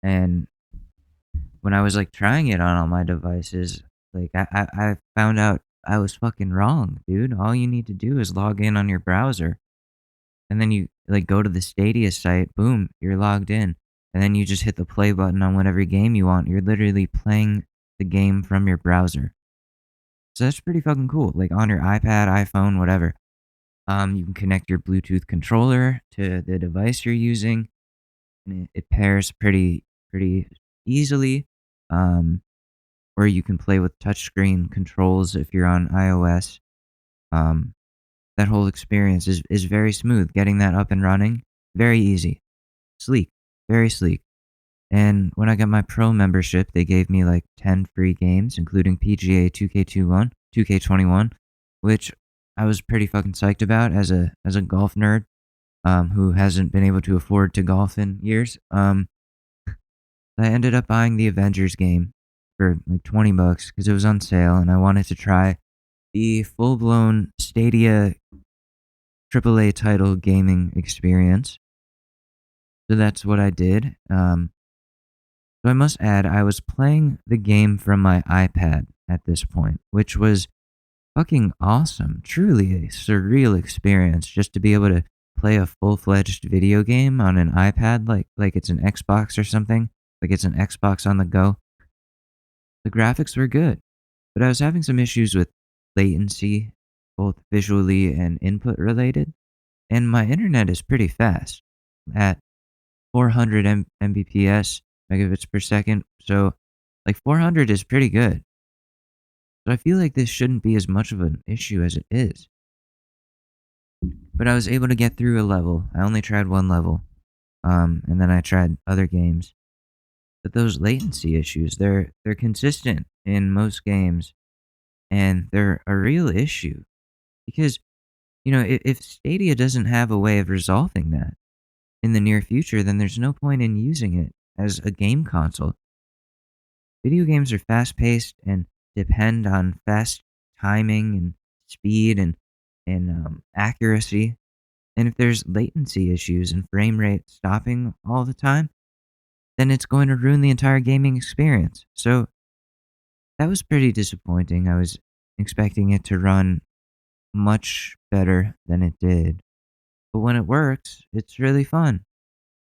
And when I was like trying it on all my devices, like I found out I was fucking wrong, dude. All you need to do is log in on your browser, and then you like go to the Stadia site, boom, you're logged in. And then you just hit the play button on whatever game you want. You're literally playing the game from your browser. So that's pretty fucking cool. Like on your iPad, iPhone, whatever. You can connect your Bluetooth controller to the device you're using, and it pairs pretty easily. Or you can play with touchscreen controls if you're on iOS. That whole experience is very smooth. Getting that up and running, very easy, sleek, very sleek. And when I got my Pro membership, they gave me like 10 free games, including PGA 2K21, which I was pretty fucking psyched about as a golf nerd who hasn't been able to afford to golf in years. I ended up buying the Avengers game for like $20 because it was on sale, and I wanted to try the full-blown Stadia AAA title gaming experience. So that's what I did. So I must add, I was playing the game from my iPad at this point, which was fucking awesome. Truly a surreal experience just to be able to play a full-fledged video game on an iPad like it's an Xbox or something, like it's an Xbox on the go. The graphics were good, but I was having some issues with latency, both visually and input related, and my internet is pretty fast at 400 Mbps, megabits per second, so like 400 is pretty good. So I feel like this shouldn't be as much of an issue as it is. But I was able to get through a level. I only tried one level, and then I tried other games. But those latency issues, they're consistent in most games, and they're a real issue. Because, if Stadia doesn't have a way of resolving that in the near future, then there's no point in using it as a game console. Video games are fast-paced and depend on fast timing and speed and accuracy. And if there's latency issues and frame rate stopping all the time, then it's going to ruin the entire gaming experience. So that was pretty disappointing. I was expecting it to run much better than it did. But when it works, it's really fun.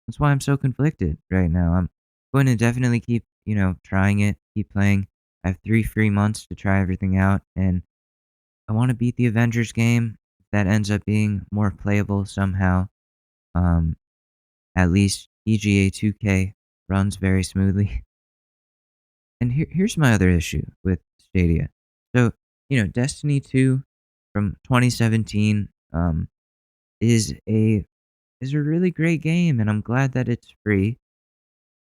That's why I'm so conflicted right now. I'm going to definitely keep, trying it, keep playing. I have 3 free months to try everything out, and I want to beat the Avengers game. If that ends up being more playable somehow, at least PGA 2K runs very smoothly. And here's my other issue with Stadia. So, Destiny 2 from 2017 is a really great game, and I'm glad that it's free.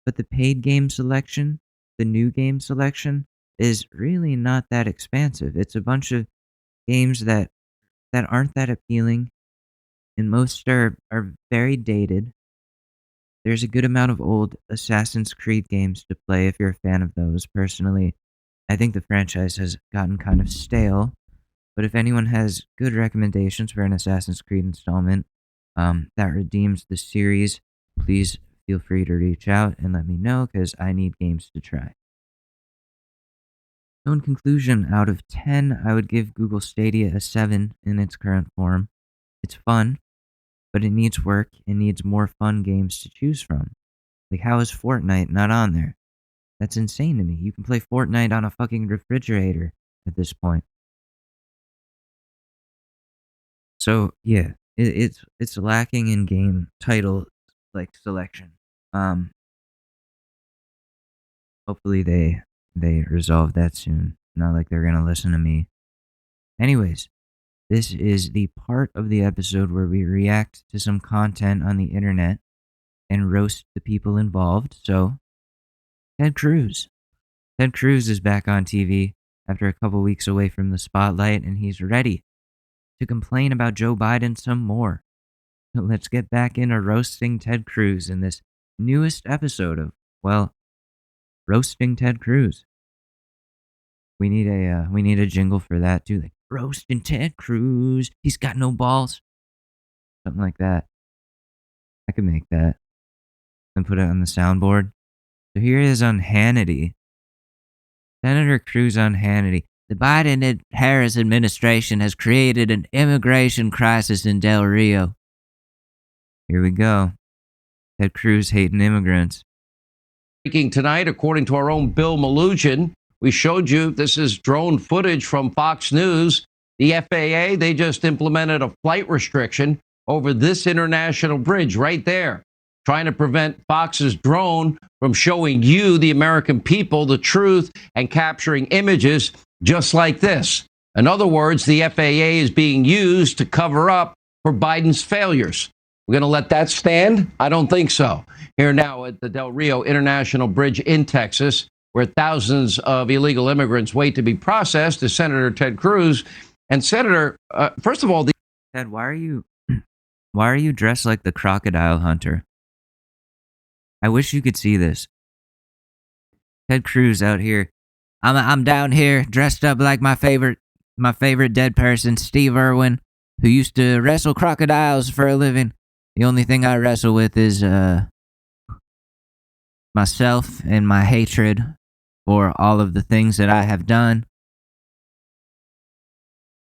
But the paid game selection, the new game selection, is really not that expansive. It's a bunch of games that aren't that appealing, and most are very dated. There's a good amount of old Assassin's Creed games to play if you're a fan of those. Personally, I think the franchise has gotten kind of stale, but if anyone has good recommendations for an Assassin's Creed installment that redeems the series, please feel free to reach out and let me know, because I need games to try. So in conclusion, out of 10, I would give Google Stadia a 7 in its current form. It's fun, but it needs work. It needs more fun games to choose from. Like, how is Fortnite not on there? That's insane to me. You can play Fortnite on a fucking refrigerator at this point. So yeah, it's lacking in game title like selection. Hopefully they resolve that soon. Not like they're gonna listen to me. Anyways, this is the part of the episode where we react to some content on the internet and roast the people involved. So, Ted Cruz. Ted Cruz is back on TV after a couple weeks away from the spotlight, and he's ready to complain about Joe Biden some more. So let's get back into roasting Ted Cruz in this newest episode of, well, roasting Ted Cruz. We need a jingle for that too, like roasting Ted Cruz. He's got no balls. Something like that. I could make that and put it on the soundboard. So here it is on Hannity. Senator Cruz on Hannity. The Biden-Harris administration has created an immigration crisis in Del Rio. Here we go. Ted Cruz hating immigrants. Speaking tonight, according to our own Bill Malugin, we showed you this is drone footage from Fox News. The FAA, they just implemented a flight restriction over this international bridge right there, trying to prevent Fox's drone from showing you, the American people, the truth and capturing images just like this. In other words, the FAA is being used to cover up for Biden's failures. We're going to let that stand? I don't think so. Here now at the Del Rio International Bridge in Texas, where thousands of illegal immigrants wait to be processed, is Senator Ted Cruz. And Senator, first of all, Ted, why are you dressed like the crocodile hunter? I wish you could see this. Ted Cruz out here. I'm down here dressed up like my favorite dead person, Steve Irwin, who used to wrestle crocodiles for a living. The only thing I wrestle with is myself and my hatred for all of the things that I have done.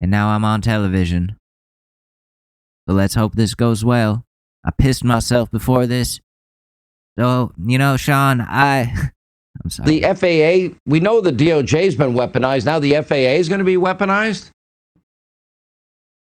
And now I'm on television. So let's hope this goes well. I pissed myself before this. So, Sean, I'm sorry. The FAA, we know the DOJ's been weaponized. Now the FAA is going to be weaponized?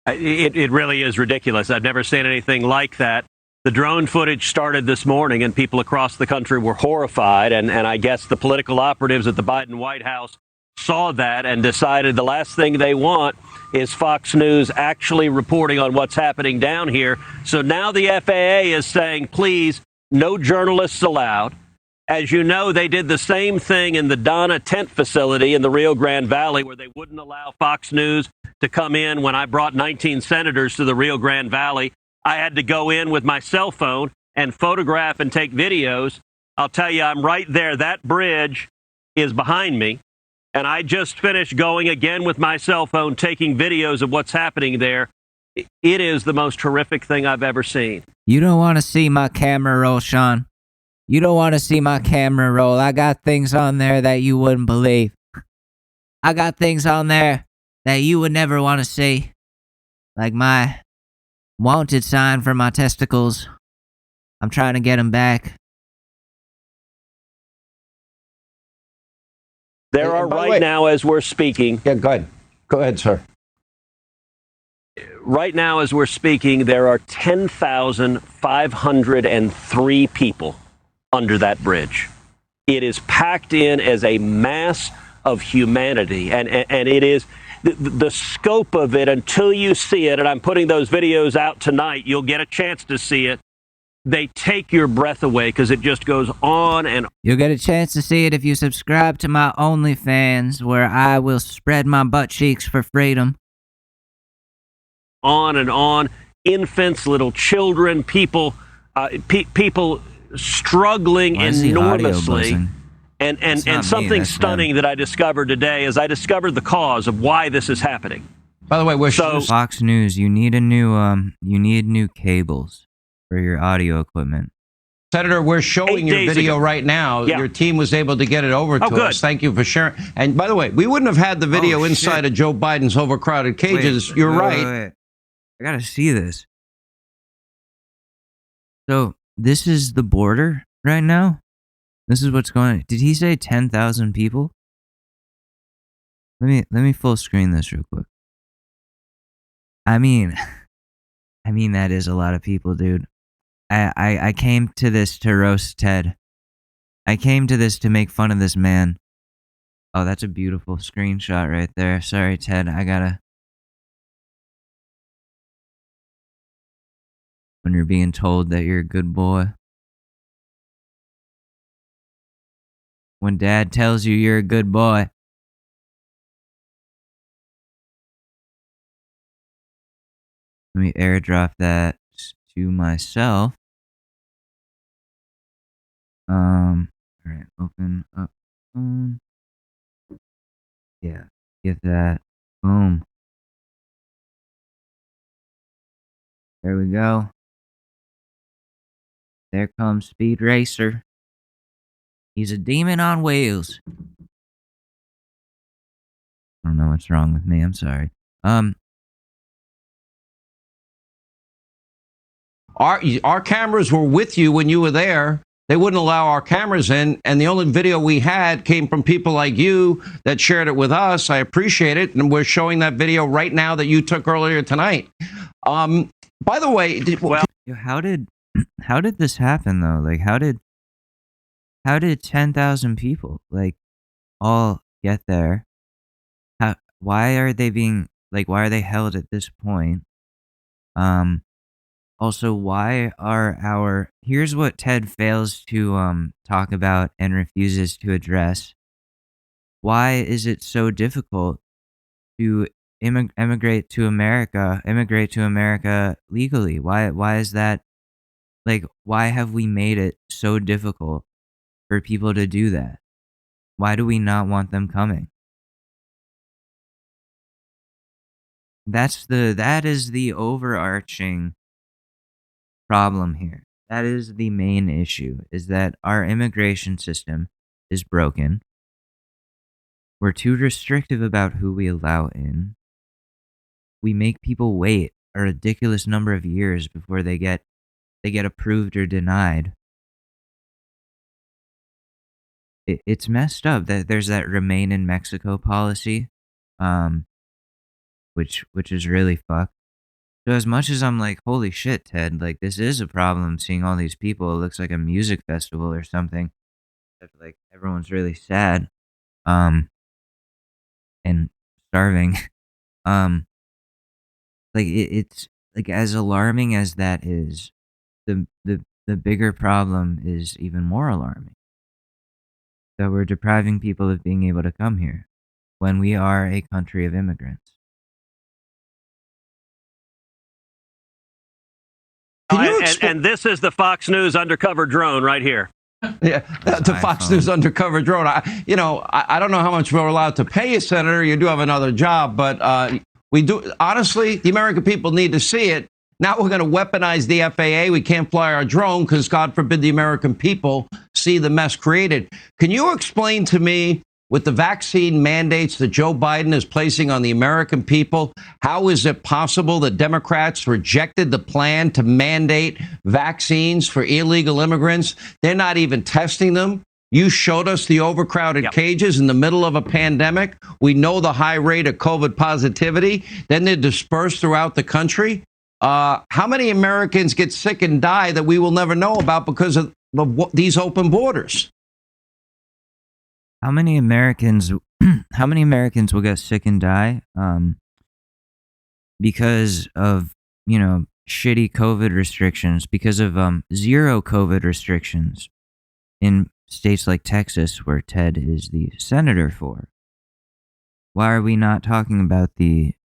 It really is ridiculous. I've never seen anything like that. The drone footage started this morning, and people across the country were horrified. And I guess the political operatives at the Biden White House saw that and decided the last thing they want is Fox News actually reporting on what's happening down here. So now the FAA is saying, please, no journalists allowed. As you know, they did the same thing in the Donna tent facility in the Rio Grande Valley, where they wouldn't allow Fox News to come in. When I brought 19 senators to the Rio Grande Valley, I had to go in with my cell phone and photograph and take videos. I'll tell you, I'm right there. That bridge is behind me. And I just finished going again with my cell phone, taking videos of what's happening there. It is the most horrific thing I've ever seen. You don't want to see my camera roll, Sean. You don't want to see my camera roll. I got things on there that you wouldn't believe. I got things on there that you would never want to see. Like my wanted sign for my testicles. I'm trying to get them back. There are right now, as we're speaking. Yeah, go ahead. Go ahead, sir. Right now, as we're speaking, there are 10,503 people under that bridge. It is packed in as a mass of humanity, and it is the scope of it until you see it. And I'm putting those videos out tonight. You'll get a chance to see it. They take your breath away because it just goes on and You'll get a chance to see it if you subscribe to my OnlyFans, where I will spread my butt cheeks for freedom. on and on. Infants, little children, people struggling enormously. And something stunning that I discovered today is I discovered the cause of why this is happening. By the way, Fox News, you need new cables for your audio equipment. Senator, we're showing your video right now. Yeah. Your team was able to get it over to us. Thank you for sharing. And by the way, we wouldn't have had the video inside of Joe Biden's overcrowded cages. You're right. Wait. I gotta see this. So this is the border right now. This is what's going on. Did he say 10,000 people? Let me full screen this real quick. I mean that is a lot of people, dude. I came to this to roast Ted. I came to this to make fun of this man. Oh, that's a beautiful screenshot right there. Sorry, Ted. When you're being told that you're a good boy. When dad tells you you're a good boy. Let me airdrop that to myself. Alright, open up phone. Yeah, get that. Boom. There we go. There comes Speed Racer. He's a demon on wheels. I don't know what's wrong with me. I'm sorry. Our cameras were with you when you were there. They wouldn't allow our cameras in, and the only video we had came from people like you that shared it with us. I appreciate it, and we're showing that video right now that you took earlier tonight. By the way, how did this happen though? Like, how did 10,000 people like all get there? Why are they held at this point? Also, why are here's what Ted fails to talk about and refuses to address. Why is it so difficult to immigrate to America legally? Why is that? Like, why have we made it so difficult for people to do that? Why do we not want them coming? That is the overarching problem here. That is the main issue, is that our immigration system is broken. We're too restrictive about who we allow in. We make people wait a ridiculous number of years before they get approved or denied. It's messed up that there's that remain in Mexico policy, which is really fucked. So as much as I'm like, holy shit, Ted, like this is a problem seeing all these people. It looks like a music festival or something. Like everyone's really sad, and starving. Like it's like as alarming as that is, the bigger problem is even more alarming. That we're depriving people of being able to come here when we are a country of immigrants. And this is the Fox News undercover drone right here. Yeah, the Fox News undercover drone. I don't know how much we're allowed to pay you, Senator. You do have another job, but we do. Honestly, the American people need to see it. Now we're going to weaponize the FAA. We can't fly our drone because, God forbid, the American people see the mess created. Can you explain to me, with the vaccine mandates that Joe Biden is placing on the American people, how is it possible that Democrats rejected the plan to mandate vaccines for illegal immigrants? They're not even testing them. You showed us the overcrowded cages in the middle of a pandemic. We know the high rate of COVID positivity. Then they're dispersed throughout the country. How many Americans get sick and die that we will never know about because of these open borders? How many Americans will get sick and die because of, shitty COVID restrictions, because of zero COVID restrictions in states like Texas, where Ted is the senator for? Why are we not talking about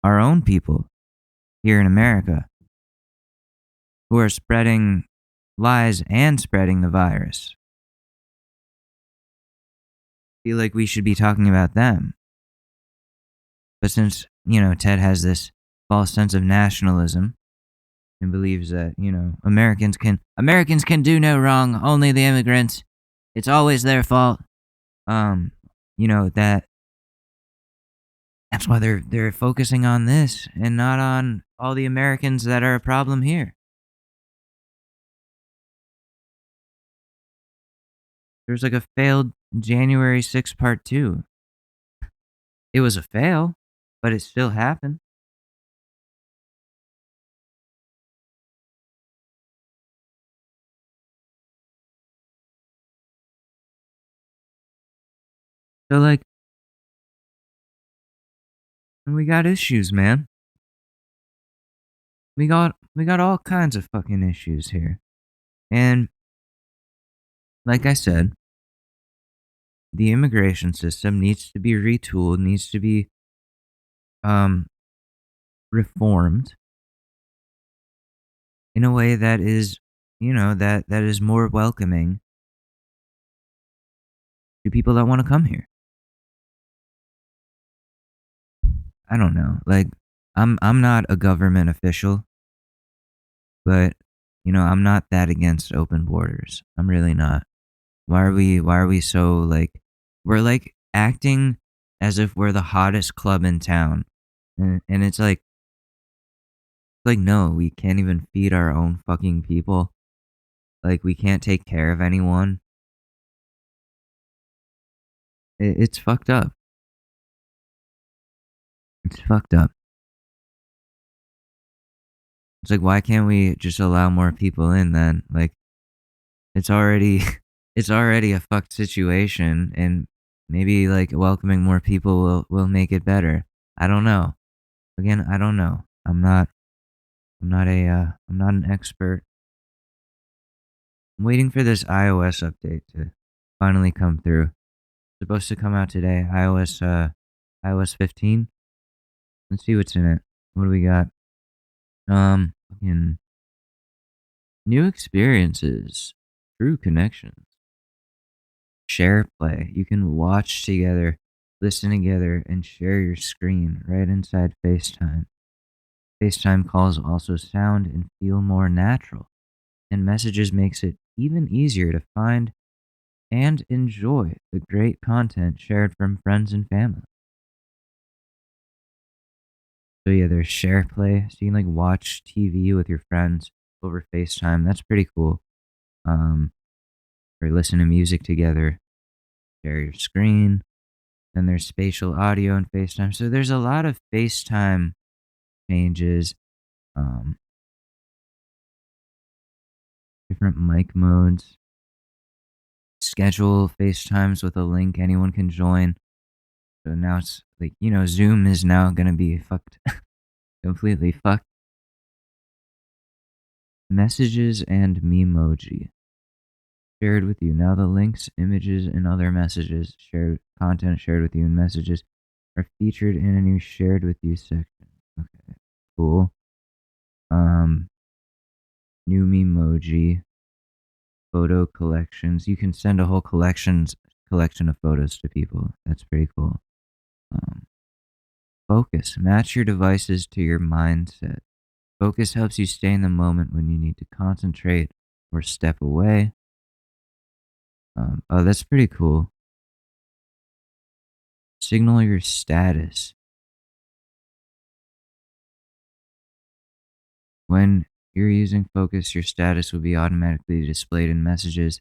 our own people here in America who are spreading lies and spreading the virus? I feel like we should be talking about them. But since, Ted has this false sense of nationalism and believes that, Americans can do no wrong, only the immigrants, it's always their fault. That's why they're focusing on this and not on all the Americans that are a problem here. There's like a failed January 6th part 2. It was a fail, but it still happened. So like, and we got issues, man. We got all kinds of fucking issues here. And like I said, the immigration system needs to be retooled, needs to be reformed in a way that is, that is more welcoming to people that want to come here. I don't know. Like, I'm not a government official, but I'm not that against open borders. I'm really not. Why are we so like, we're like acting as if we're the hottest club in town. And it's like no, we can't even feed our own fucking people. Like, we can't take care of anyone. It's fucked up. It's fucked up. It's like, why can't we just allow more people in then? Like, it's already a fucked situation, and maybe like welcoming more people will make it better. I don't know. Again, I don't know. I'm not an expert. I'm waiting for this iOS update to finally come through. It's supposed to come out today. iOS 15. Let's see what's in it. What do we got? Fucking new experiences, true connections, share play. You can watch together, listen together, and share your screen right inside FaceTime. FaceTime calls also sound and feel more natural, and messages makes it even easier to find and enjoy the great content shared from friends and family. So yeah, there's share play, so you can like watch TV with your friends over FaceTime. That's pretty cool. Or listen to music together, share your screen. Then there's spatial audio in FaceTime. So there's a lot of FaceTime changes. Different mic modes. Schedule FaceTimes with a link anyone can join. So now it's like, Zoom is now going to be fucked. Completely fucked. Messages and Memoji. Shared with you. Now the links, images, and other messages, content shared with you in messages are featured in a new shared with you section. Okay, cool. New Memoji. Photo collections. You can send a whole collection of photos to people. That's pretty cool. Focus. Match your devices to your mindset. Focus helps you stay in the moment when you need to concentrate or step away. Oh, that's pretty cool. Signal your status. When you're using Focus, your status will be automatically displayed in messages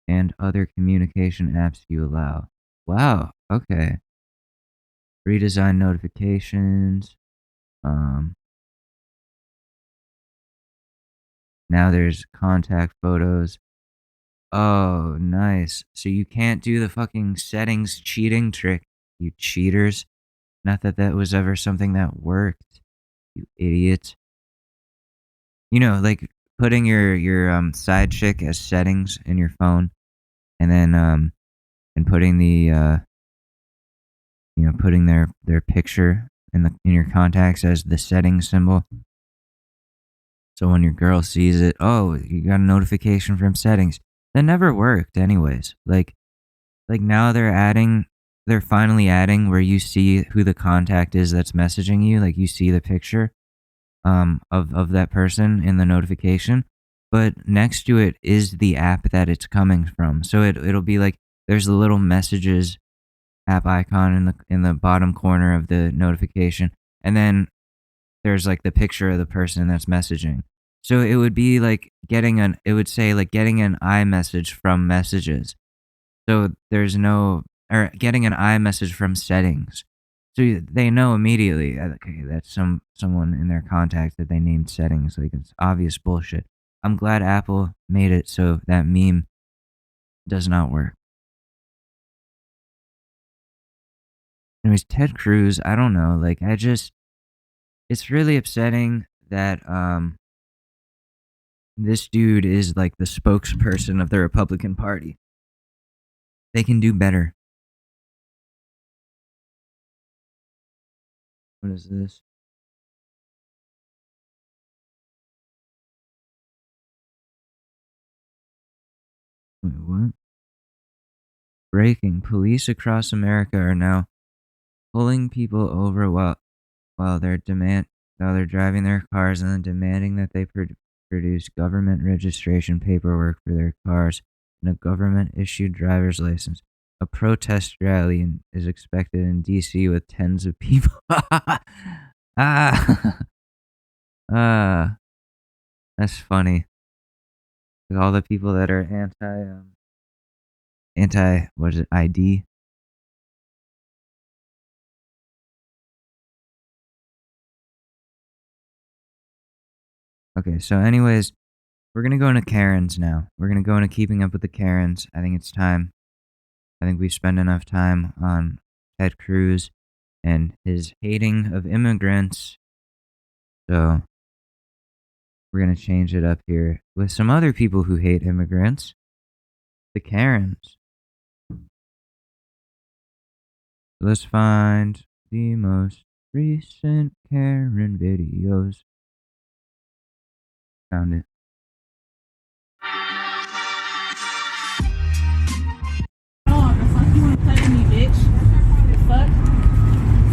and other communication apps you allow. Wow, okay. Redesign notifications. Now there's contact photos. Oh, nice. So you can't do the fucking settings cheating trick, you cheaters. Not that that was ever something that worked, you idiot. Like putting your side chick as settings in your phone, and then and putting the putting their picture in your contacts as the settings symbol. So when your girl sees it, oh, you got a notification from settings. That never worked anyways. Like now they're finally adding where you see who the contact is that's messaging you. Like you see the picture of that person in the notification, but next to it is the app that it's coming from. So it'll be like there's a little messages app icon in the bottom corner of the notification, and then there's like the picture of the person that's messaging. So it would be like getting an iMessage from messages. So there's no, or getting an iMessage from settings. So they know immediately, okay, that's someone in their contacts that they named settings. Like, it's obvious bullshit. I'm glad Apple made it so that meme does not work. Anyways, Ted Cruz, I don't know. Like, it's really upsetting that this dude is like the spokesperson of the Republican Party. They can do better. What is this? Wait, what? Breaking. Police across America are now pulling people over while they're driving their cars and then demanding that they produce government registration paperwork for their cars and a government-issued driver's license. A protest rally is expected in D.C. with tens of people. That's funny. With all the people that are anti, what is it, ID? Okay, so anyways, we're going to go into Karens now. We're going to go into keeping up with the Karens. I think it's time. I think we've spent enough time on Ted Cruz and his hating of immigrants. So we're going to change it up here with some other people who hate immigrants. The Karens. Let's find the most recent Karen videos. Found it.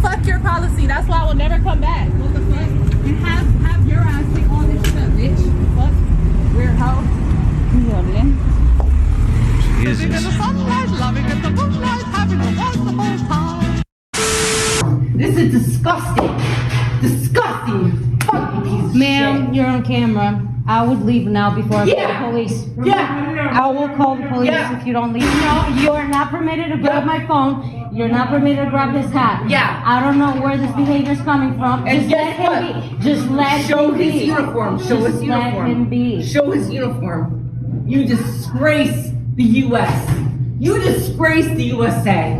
Fuck your policy. That's why I will never come back. What the fuck? And have your ass take all this shit, bitch. Fuck. Weird hoe. Jesus. In the sunlight, loving in the moonlight, having a wonderful time. This is disgusting. Disgusting. Fucking piece of shit. Ma'am, you're on camera. I would leave now before I call the police. Yeah. I will call the police if you don't leave. No, you are not permitted to grab my phone. You're not permitted to grab this hat. Yeah. I don't know where this behavior is coming from. And Just let him be. Just let Show him be. his uniform. Show his Just uniform. let him be. Show his uniform. You disgrace the U.S. You disgrace the USA.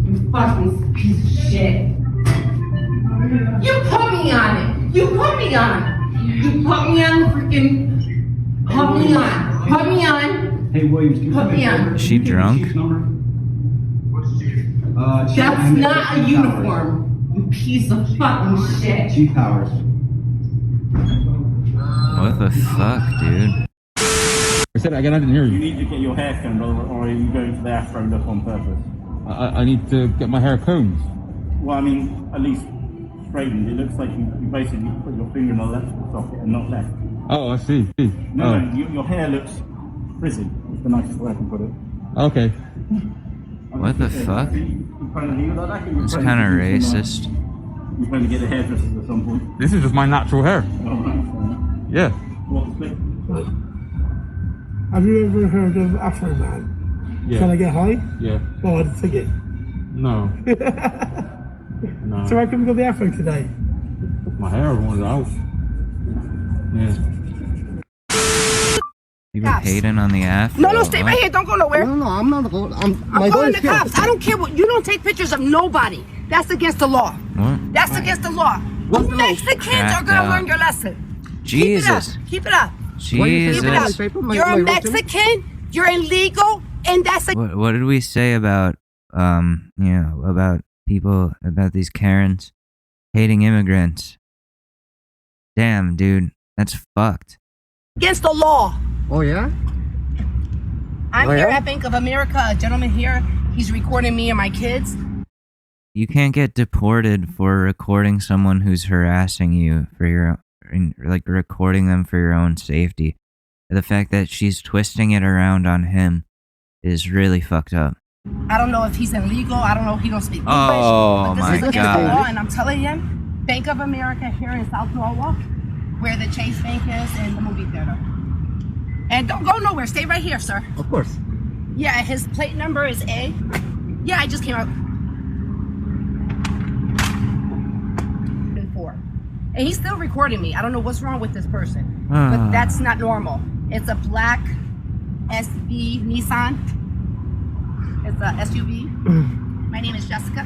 You fucking piece of shit. You put me on it. You put me on it. You put me on the freaking. Put me on. Put me on. Hey, Williams, can you Put me on. Is she drunk? That's not a uniform. You piece of fucking shit. G Powers. What the fuck, dude? I said I didn't hear You you. need to get your hair combed, or are you going for the afro look on purpose? I need to get my hair combed. Well, I mean, at least straightened. It looks like you basically put your finger in the left socket and not left. Oh, I see. No, your hair looks frizzy. It's the nicest way I can put it. Okay. What the fuck? It's kind of racist. You're going to get a hairdresser at some point. This is just my natural hair. Yeah. Have you ever heard of Afro Man? Yeah. Can I get high? Yeah. Oh, I'd take it. No. No. So how come we got the Afro today? My hair wanted out. Yeah. You were hating on the afro? No, stay right here. Don't go nowhere. No, I'm not going. I'm calling the cops. I don't care what. You don't take pictures of nobody. That's against the law. What? That's against the law. You Mexicans are gonna learn your lesson. Jesus. Keep it up. Jesus. Keep it up. You're a Mexican. You're illegal, and that's a. What did we say about about people, about these Karens hating immigrants? Damn, dude, that's fucked. Against the law. Oh yeah. I'm here at Bank of America. A gentleman here. He's recording me and my kids. You can't get deported for recording someone who's harassing you for recording them for your own safety. The fact that she's twisting it around on him is really fucked up. I don't know if he's illegal. I don't know if he don't speak English. Oh but this my is against God. the law, and I'm telling him, Bank of America here in South Norwalk, where the Chase Bank is and the movie theater. And don't go nowhere. Stay right here, sir. Of course. Yeah, his plate number is A. Yeah, I just came out. 4. And he's still recording me. I don't know what's wrong with this person. But that's not normal. It's a black SV Nissan. It's a SUV. My name is Jessica.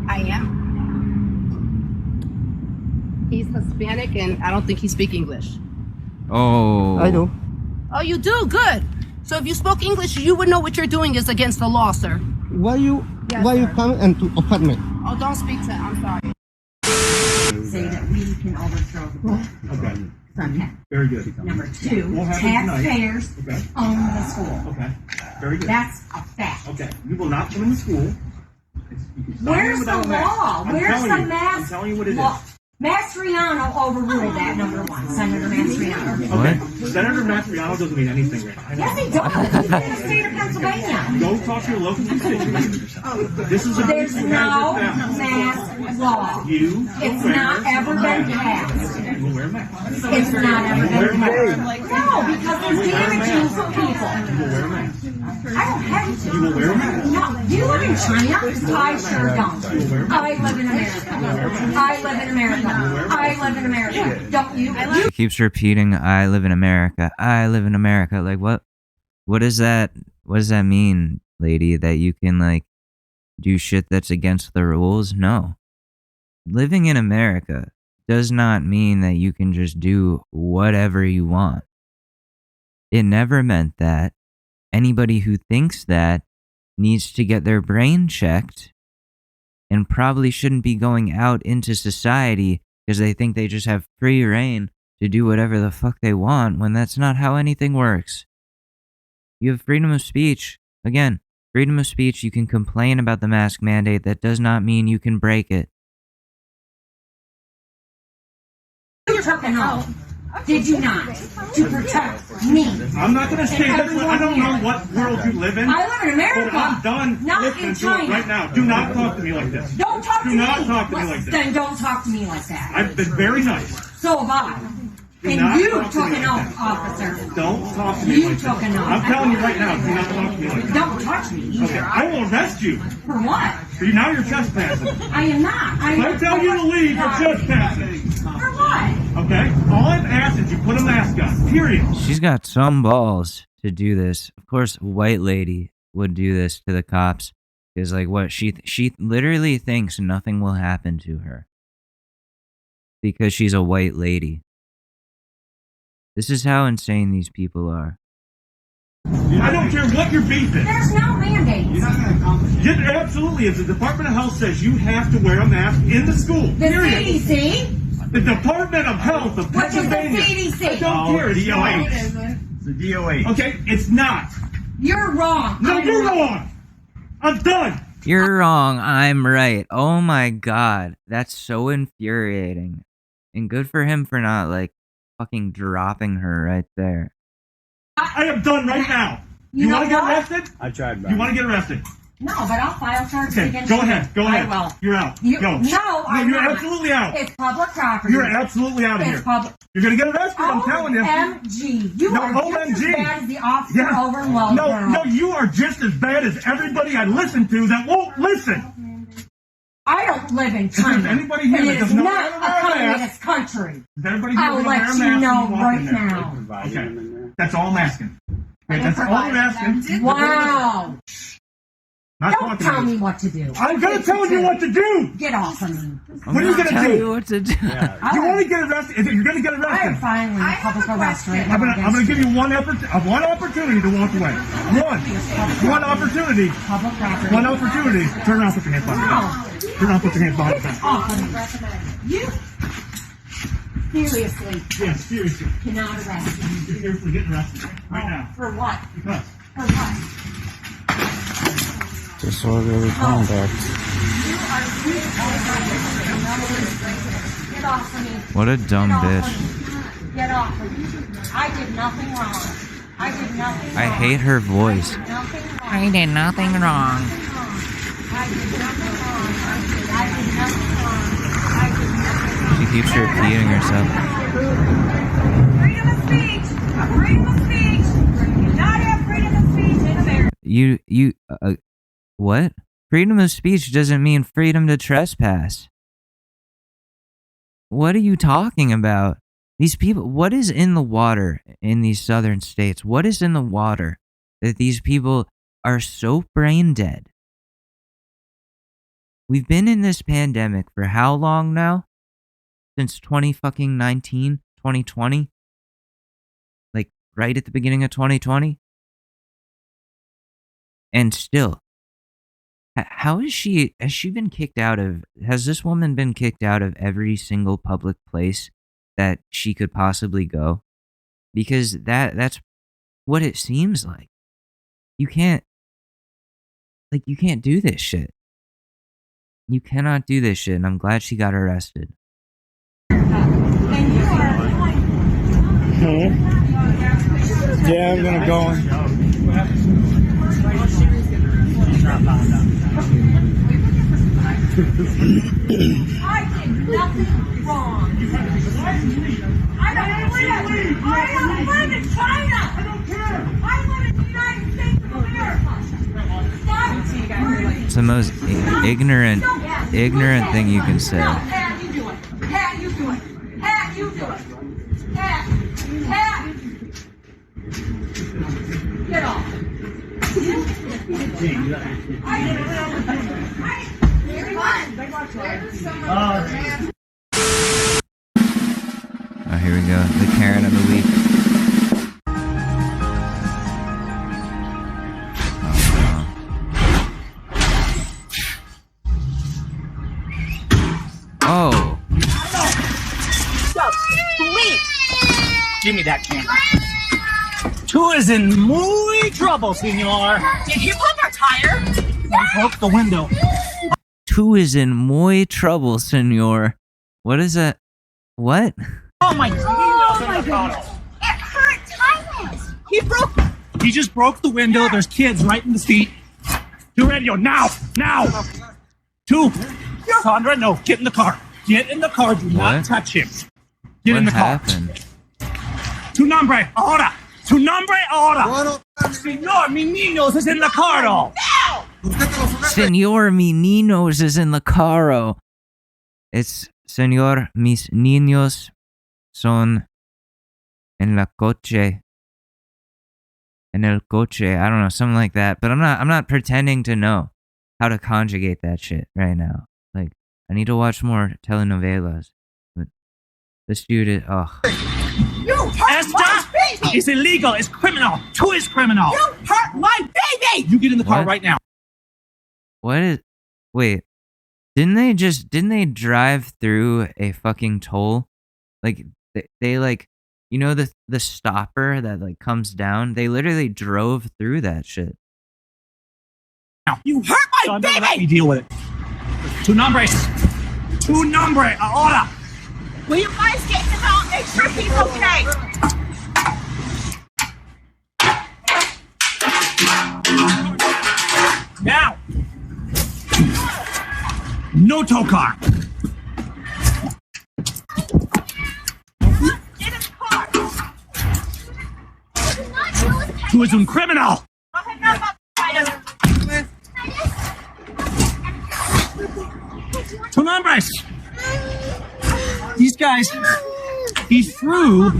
I am. He's Hispanic and I don't think he speaks English. Oh. I do. Oh, you do? Good. So if you spoke English, you would know what you're doing is against the law, sir. Why you come into apartment? Oh, don't speak to I'm sorry. Say that we can overthrow the board. Okay. From that. Very good. Number 2, We'll have it taxpayers tonight. Okay. own the school. Okay. Very good. That's a fact. Okay. You will not come in the school. You can stop Where's here the without a mask. law? I'm Where's telling the you. mask? I'm telling you what it law? is. Mastriano overruled that, number 1. Senator Mastriano. Okay. Senator Mastriano doesn't mean anything right now. Yes, he does. He's in the state of Pennsylvania. Go talk to your local constituents. This is There's no mask law. It's not ever been passed. You will wear a mask. It's not ever been passed. No, because it's damaging for people. You will wear a mask. I don't have to. You will wear a mask. No, do you live in China? I sure don't. I live in America. I live in America. I live in America. Don't you? She keeps repeating, I live in America. I live in America. Like, what does that mean, lady? That you can, like, do shit that's against the rules? No. Living in America does not mean that you can just do whatever you want. It never meant that. Anybody who thinks that needs to get their brain checked and probably shouldn't be going out into society because they think they just have free reign to do whatever the fuck they want when that's not how anything works. You have freedom of speech. Again, freedom of speech. You can complain about the mask mandate. That does not mean you can break it. You took an oath, did you not, to protect me? I'm not going to say this. I don't know what world you live in. I live in America. But I'm done Not listening in to China. it right now. Do not talk to me like this. Don't talk to me. Do not talk to me like this. Then don't talk to me like that. I've been very nice. So have I. Do And not you talk to took me an like oath, that. officer. Don't talk to me You like took that. an oath. I'm telling you right now, do not talk to me like that. Don't touch me either. Okay, I will arrest you. For what? Now you're trespassing. I am not. I tell you to leave, you're trespassing. For what? Okay? All I'm asking is you put a mask on. Period. She's got some balls to do this. Of course, white lady would do this to the cops. Is like what she literally thinks nothing will happen to her because she's a white lady. This is how insane these people are. I don't care what your beef is. There's no mandates. You're not going to accomplish it. It absolutely is. The Department of Health says you have to wear a mask in the school. The period. CDC? The Department of Health of What is the Pennsylvania. CDC? I don't care. It's DOH. It's the DOH. Okay, it's not. You're wrong. No, you're wrong. I'm done. You're wrong. I'm right. Oh my god. That's so infuriating. And good for him for not, like, fucking dropping her right there. I am done right now. You want to get arrested? I tried, You want to get arrested? No, but I'll file charges Okay, against go you. ahead. Go ahead. I will. You're out. You, go. No, I'm you're not. absolutely out. It's public property. You're absolutely out of It's here. public. You're going to get arrested, I'm telling you. OMG. You No, are just OMG. as bad as the officer Yeah. over in Wellsboro. No, you are just as bad as everybody I listen to that won't listen. I don't live in China. There's anybody here and that it is does not not wear a a mask. communist country. Is everybody here I'll gonna let wear a you mask know when you walk right in there? now. Okay. That's all I'm asking. Okay, that's all I'm asking. Wow. Not Don't talking tell to me what to do. I'm going to tell you what to do. Get off of me. What are you going to do? You what to do. You want to get arrested? You're going to get I arrested. am filing a public arrest right I'm now. going to give you one opportunity to walk away. One opportunity. Public property. One opportunity. Turn around, put your hands behind your back. Turn around, put your hands behind your back. Off of me. You seriously Yes, seriously. cannot arrest me. You're seriously getting arrested right now. For what? Because. For what? Disorderly conduct. Get off of me. What a dumb Get off bitch. of me. Get off of me. I did nothing wrong. I did nothing wrong. I hate her voice. Nothing wrong. I did nothing wrong. I did nothing wrong. I did nothing wrong. I did nothing wrong. She keeps repeating herself. Freedom of speech. Freedom of speech. what? Freedom of speech doesn't mean freedom to trespass. What are you talking about? These people, what is in the water in these southern states? What is in the water that these people are so brain dead? We've been in this pandemic for how long now? Since 2019, 2020? Like right at the beginning of 2020? And still, how is she? Has she been kicked out of? Has this woman been kicked out of every single public place that she could possibly go? Because that's what it seems like. You can't do this shit. You cannot do this shit, and I'm glad she got arrested. Yeah, I'm gonna go. I did nothing wrong. I don't live in China. I don't care. I live in the United States of America. It's the most ignorant thing you can say. Pat, you do it. Pat, you do it. Pat, you do it. Pat. Get off. Oh, here we go. The Karen of the week. Oh. Stop, please. Give me that camera. Two is in muy trouble, senor. Did you pop our tire? I broke the window. Two is in muy trouble, senor. What is that? What? Oh my goodness. It hurt tires. He just broke the window. There's kids right in the seat. Do radio now. Two. Sandra, no, get in the car. Get in the car. Do not touch him. Get in the car. What happened? Tu nombre, ahora. Tu nombre, ahora. Señor, mi niños es en la carro. Señor, mi niños is in the carro. It's Señor, mis niños son en la coche. En el coche. I don't know, something like that. But I'm not pretending to know how to conjugate that shit right now. Like, I need to watch more telenovelas. But this dude is, You hurt my baby. It's illegal. It's criminal. Two is criminal. You hurt my baby. You get in the car What? right now. what is, wait, didn't they drive through a fucking toll? Like, they like, you know, the stopper that like comes down? They literally drove through that shit. You hurt my Son, baby. let me deal with it. Tu nombre. Tu nombre, ahora. Will you guys get him out? Make sure he's okay. Now. No tow car. Get in the car. Two is un criminal. Tu nombres. These guys, he threw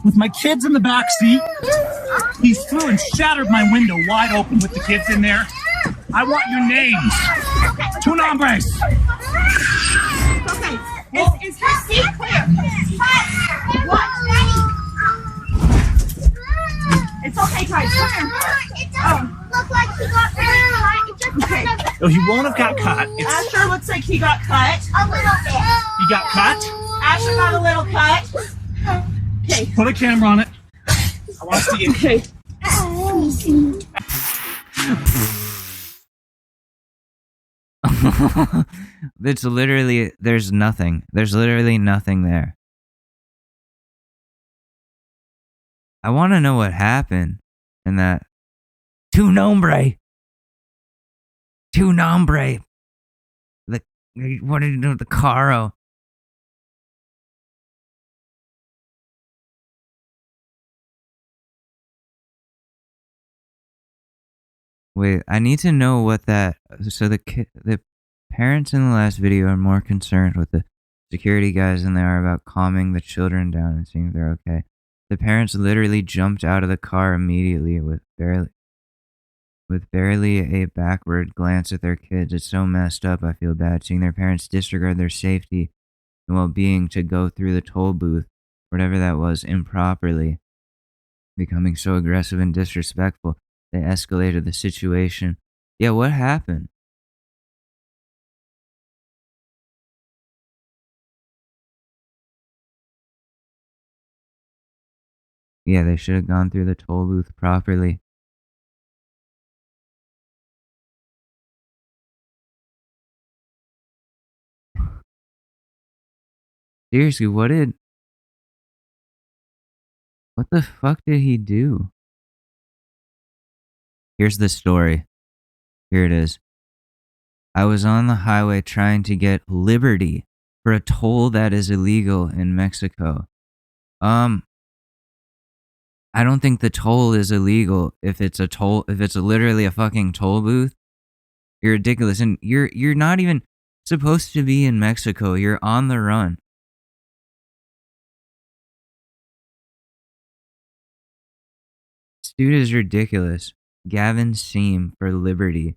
with my kids in the back seat. He threw and shattered my window wide open with the kids in there. I want your names. Tu nombres. Okay. Is his seat clear? What? It's okay, guys. It doesn't look like he got really cut. It just kind of. Oh, he won't have got cut. Asher looks like he got cut. A little bit. He got cut. Asher got a little cut. Okay. Put a camera on it. I want to see it. Okay. It's literally, there's nothing. There's literally nothing there. I want to know what happened in that. Tu nombre. Tu nombre. What did you do with the caro? Wait, I need to know what that. So the parents in the last video are more concerned with the security guys than they are about calming the children down and seeing if they're okay. The parents literally jumped out of the car immediately with barely a backward glance at their kids. It's so messed up. I feel bad seeing their parents disregard their safety and well-being to go through the toll booth, whatever that was, improperly, becoming so aggressive and disrespectful. They escalated the situation. Yeah, what happened? Yeah, they should have gone through the toll booth properly. Seriously, what the fuck did he do? Here's the story. Here it is. I was on the highway trying to get liberty for a toll that is illegal in Mexico. I don't think the toll is illegal if it's literally a fucking toll booth. You're ridiculous. And you're not even supposed to be in Mexico. You're on the run. This dude is ridiculous. Gavin Seam for liberty.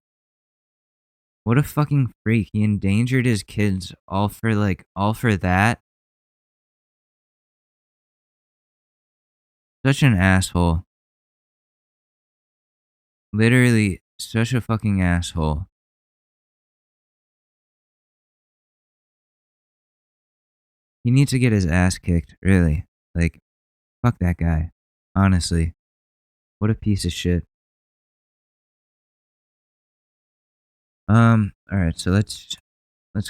What a fucking freak. He endangered his kids all for that. Such an asshole. Literally such a fucking asshole. He needs to get his ass kicked, really. Like, fuck that guy. Honestly. What a piece of shit. Alright, so let's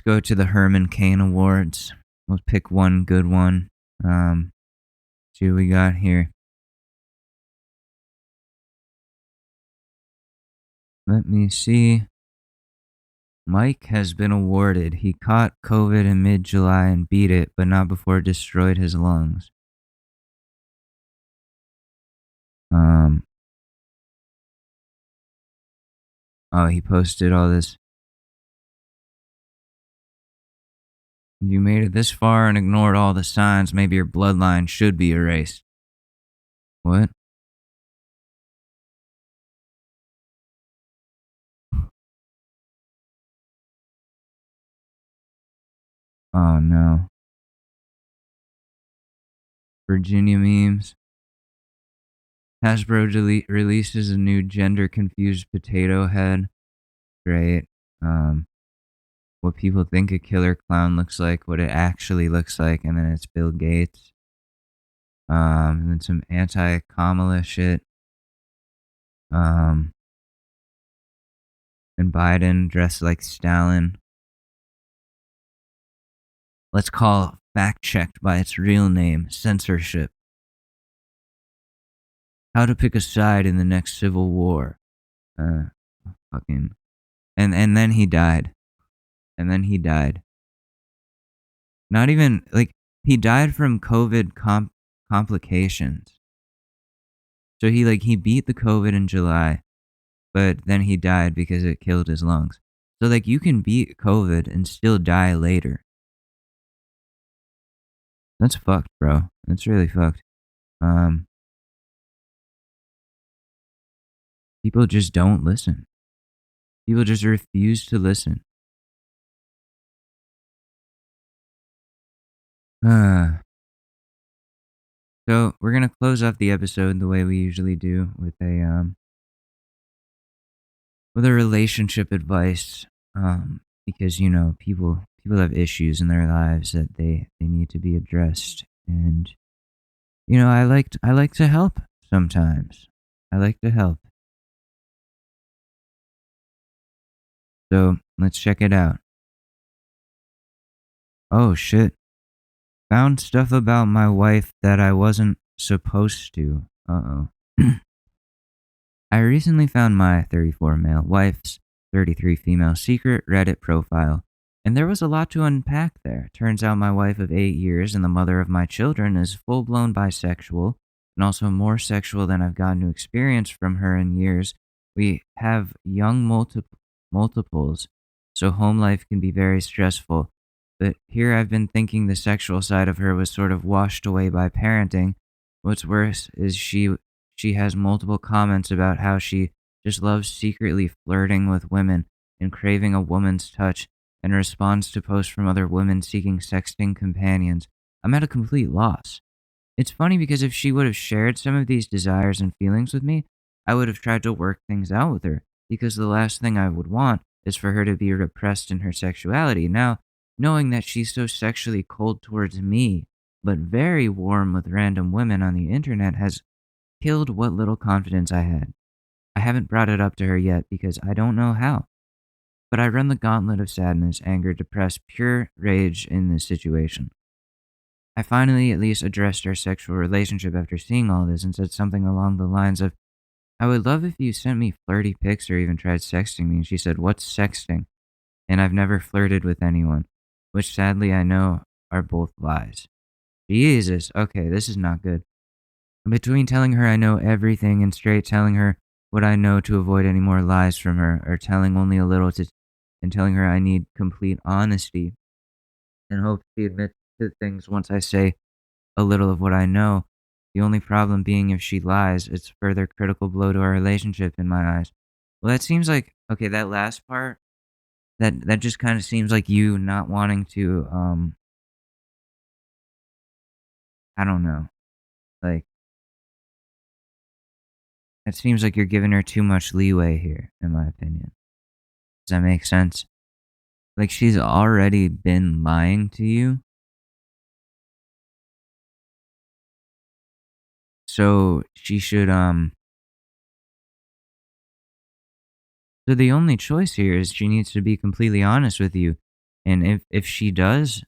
go to the Herman Cain Awards. We'll pick one good one. See what we got here. Let me see. Mike has been awarded. He caught COVID in mid-July and beat it, but not before it destroyed his lungs. Oh, he posted all this. You made it this far and ignored all the signs. Maybe your bloodline should be erased. What? Oh no. Virginia memes. Hasbro releases a new gender-confused potato head. Great. What people think a killer clown looks like, what it actually looks like, and then it's Bill Gates. And then some anti-Kamala shit. And Biden dressed like Stalin. Let's call fact-checked by its real name, censorship. How to pick a side in the next civil war. Fucking. And then he died. And then he died. Not even, like, he died from COVID complications. So he beat the COVID in July, but then he died because it killed his lungs. So, like, you can beat COVID and still die later. That's fucked, bro. That's really fucked. People just don't listen. People just refuse to listen. So we're gonna close off the episode the way we usually do with a relationship advice. Because people have issues in their lives that they need to be addressed, and I like to help sometimes. I like to help. So let's check it out. Oh shit. Found stuff about my wife that I wasn't supposed to. Uh-oh. I recently found my 34 male wife's 33 female secret Reddit profile, and there was a lot to unpack there. Turns out my wife of 8 years and the mother of my children is full-blown bisexual, and also more sexual than I've gotten to experience from her in years, We have young multiples, so home life can be very stressful. But here I've been thinking the sexual side of her was sort of washed away by parenting. What's worse is she has multiple comments about how she just loves secretly flirting with women and craving a woman's touch and responds to posts from other women seeking sexting companions. I'm at a complete loss. It's funny because if she would have shared some of these desires and feelings with me, I would have tried to work things out with her, because the last thing I would want is for her to be repressed in her sexuality. Now, knowing that she's so sexually cold towards me, but very warm with random women on the internet, has killed what little confidence I had. I haven't brought it up to her yet because I don't know how. But I run the gauntlet of sadness, anger, depressed, pure rage in this situation. I finally at least addressed our sexual relationship after seeing all this and said something along the lines of, I would love if you sent me flirty pics or even tried sexting me. And she said, what's sexting? And I've never flirted with anyone, which sadly I know are both lies. Jesus, okay, this is not good. Between telling her I know everything and straight telling her what I know to avoid any more lies from her, or telling only a little and telling her I need complete honesty and hope she admits to things once I say a little of what I know. The only problem being if she lies, it's further critical blow to our relationship in my eyes. Well, that seems like, okay, that last part, that just kind of seems like you not wanting to, I don't know, like, it seems like you're giving her too much leeway here, in my opinion. Does that make sense? Like, she's already been lying to you. So she should, so the only choice here is she needs to be completely honest with you. And if she does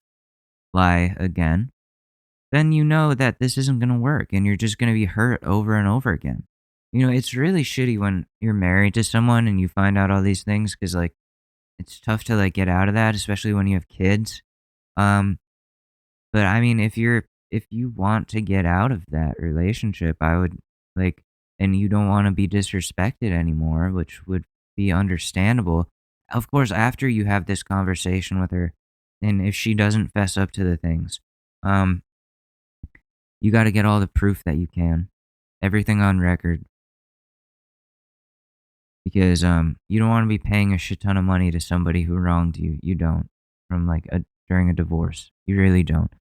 lie again, then you know that this isn't going to work and you're just going to be hurt over and over again. You know, it's really shitty when you're married to someone and you find out all these things, because, like, it's tough to, like, get out of that, especially when you have kids. But I mean, if you want to get out of that relationship, I would, like, and you don't want to be disrespected anymore, which would be understandable. Of course, after you have this conversation with her, and if she doesn't fess up to the things, you got to get all the proof that you can, everything on record. Because you don't want to be paying a shit ton of money to somebody who wronged you. You don't, from like during a divorce. You really don't.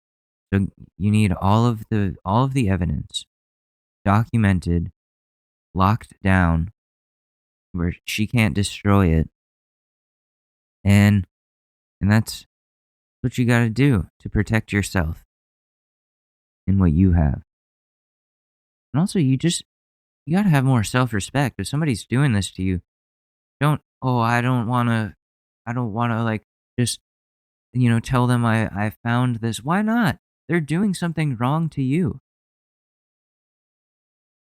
So you need all of the evidence documented, locked down, where she can't destroy it. And that's what you got to do to protect yourself and what you have. And also, you got to have more self-respect. If somebody's doing this to you, I don't want to like just, tell them I found this. Why not? They're doing something wrong to you.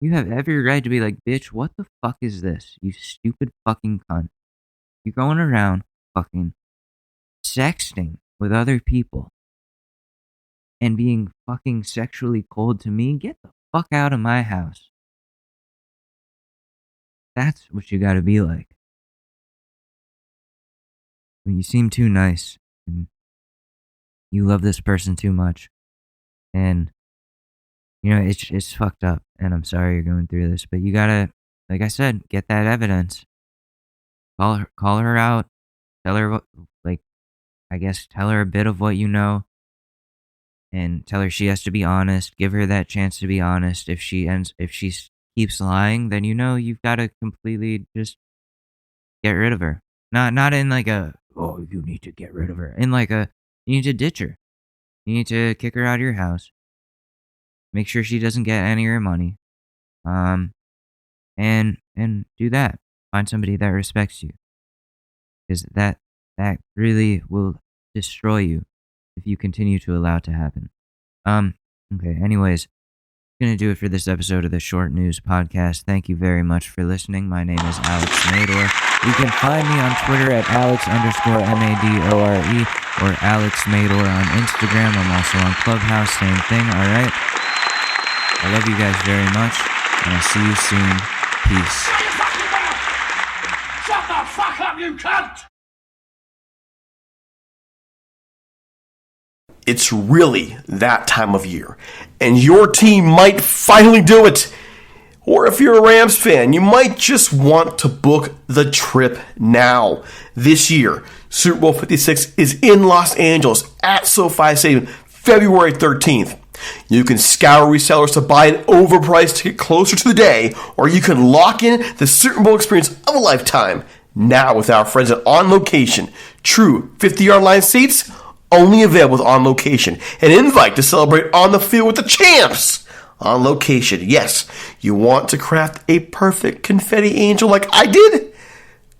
You have every right to be like, bitch, what the fuck is this? You stupid fucking cunt. You're going around fucking sexting with other people and being fucking sexually cold to me. Get the fuck out of my house. That's what you gotta be like. When you seem too nice and you love this person too much, and it's fucked up, and I'm sorry you're going through this, but you gotta, like I said, get that evidence. Call her out. Tell her tell her a bit of what you know, and tell her she has to be honest. Give her that chance to be honest. If she keeps lying, then you've got to completely just get rid of her. Not in like a, oh, you need to get rid of her. In like a, you need to ditch her. You need to kick her out of your house. Make sure she doesn't get any of your money. And do that. Find somebody that respects you. Because that really will destroy you if you continue to allow it to happen. Okay, anyways, going to do it for this episode of the Short News Podcast. Thank you very much for listening. My name is Alex Mador. You can find me on Twitter at Alex_Madore or Alex Mador on Instagram. I'm also on Clubhouse, same thing, alright? I love you guys very much, and I'll see you soon. Peace. fuck up, you cunt! It's really that time of year, and your team might finally do it. Or if you're a Rams fan, you might just want to book the trip now. This year, Super Bowl 56 is in Los Angeles at SoFi Stadium, February 13th. You can scour resellers to buy an overpriced ticket closer to the day, or you can lock in the Super Bowl experience of a lifetime now with our friends at On Location. True 50-yard line seats, only available with On Location. An invite to celebrate on the field with the champs. On Location. Yes, you want to craft a perfect confetti angel like I did?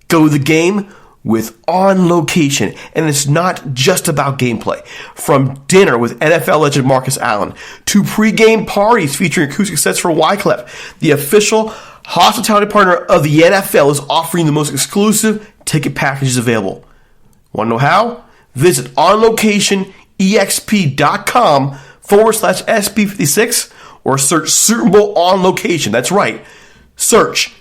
Go to the game with On Location. And it's not just about gameplay. From dinner with NFL legend Marcus Allen to pregame parties featuring acoustic sets for Wyclef, the official hospitality partner of the NFL is offering the most exclusive ticket packages available. Want to know how? Visit onlocationexp.com/SB56 or search Super Bowl On Location. That's right. Search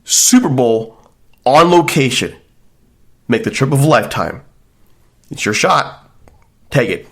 Super Bowl On Location. Make the trip of a lifetime. It's your shot. Take it.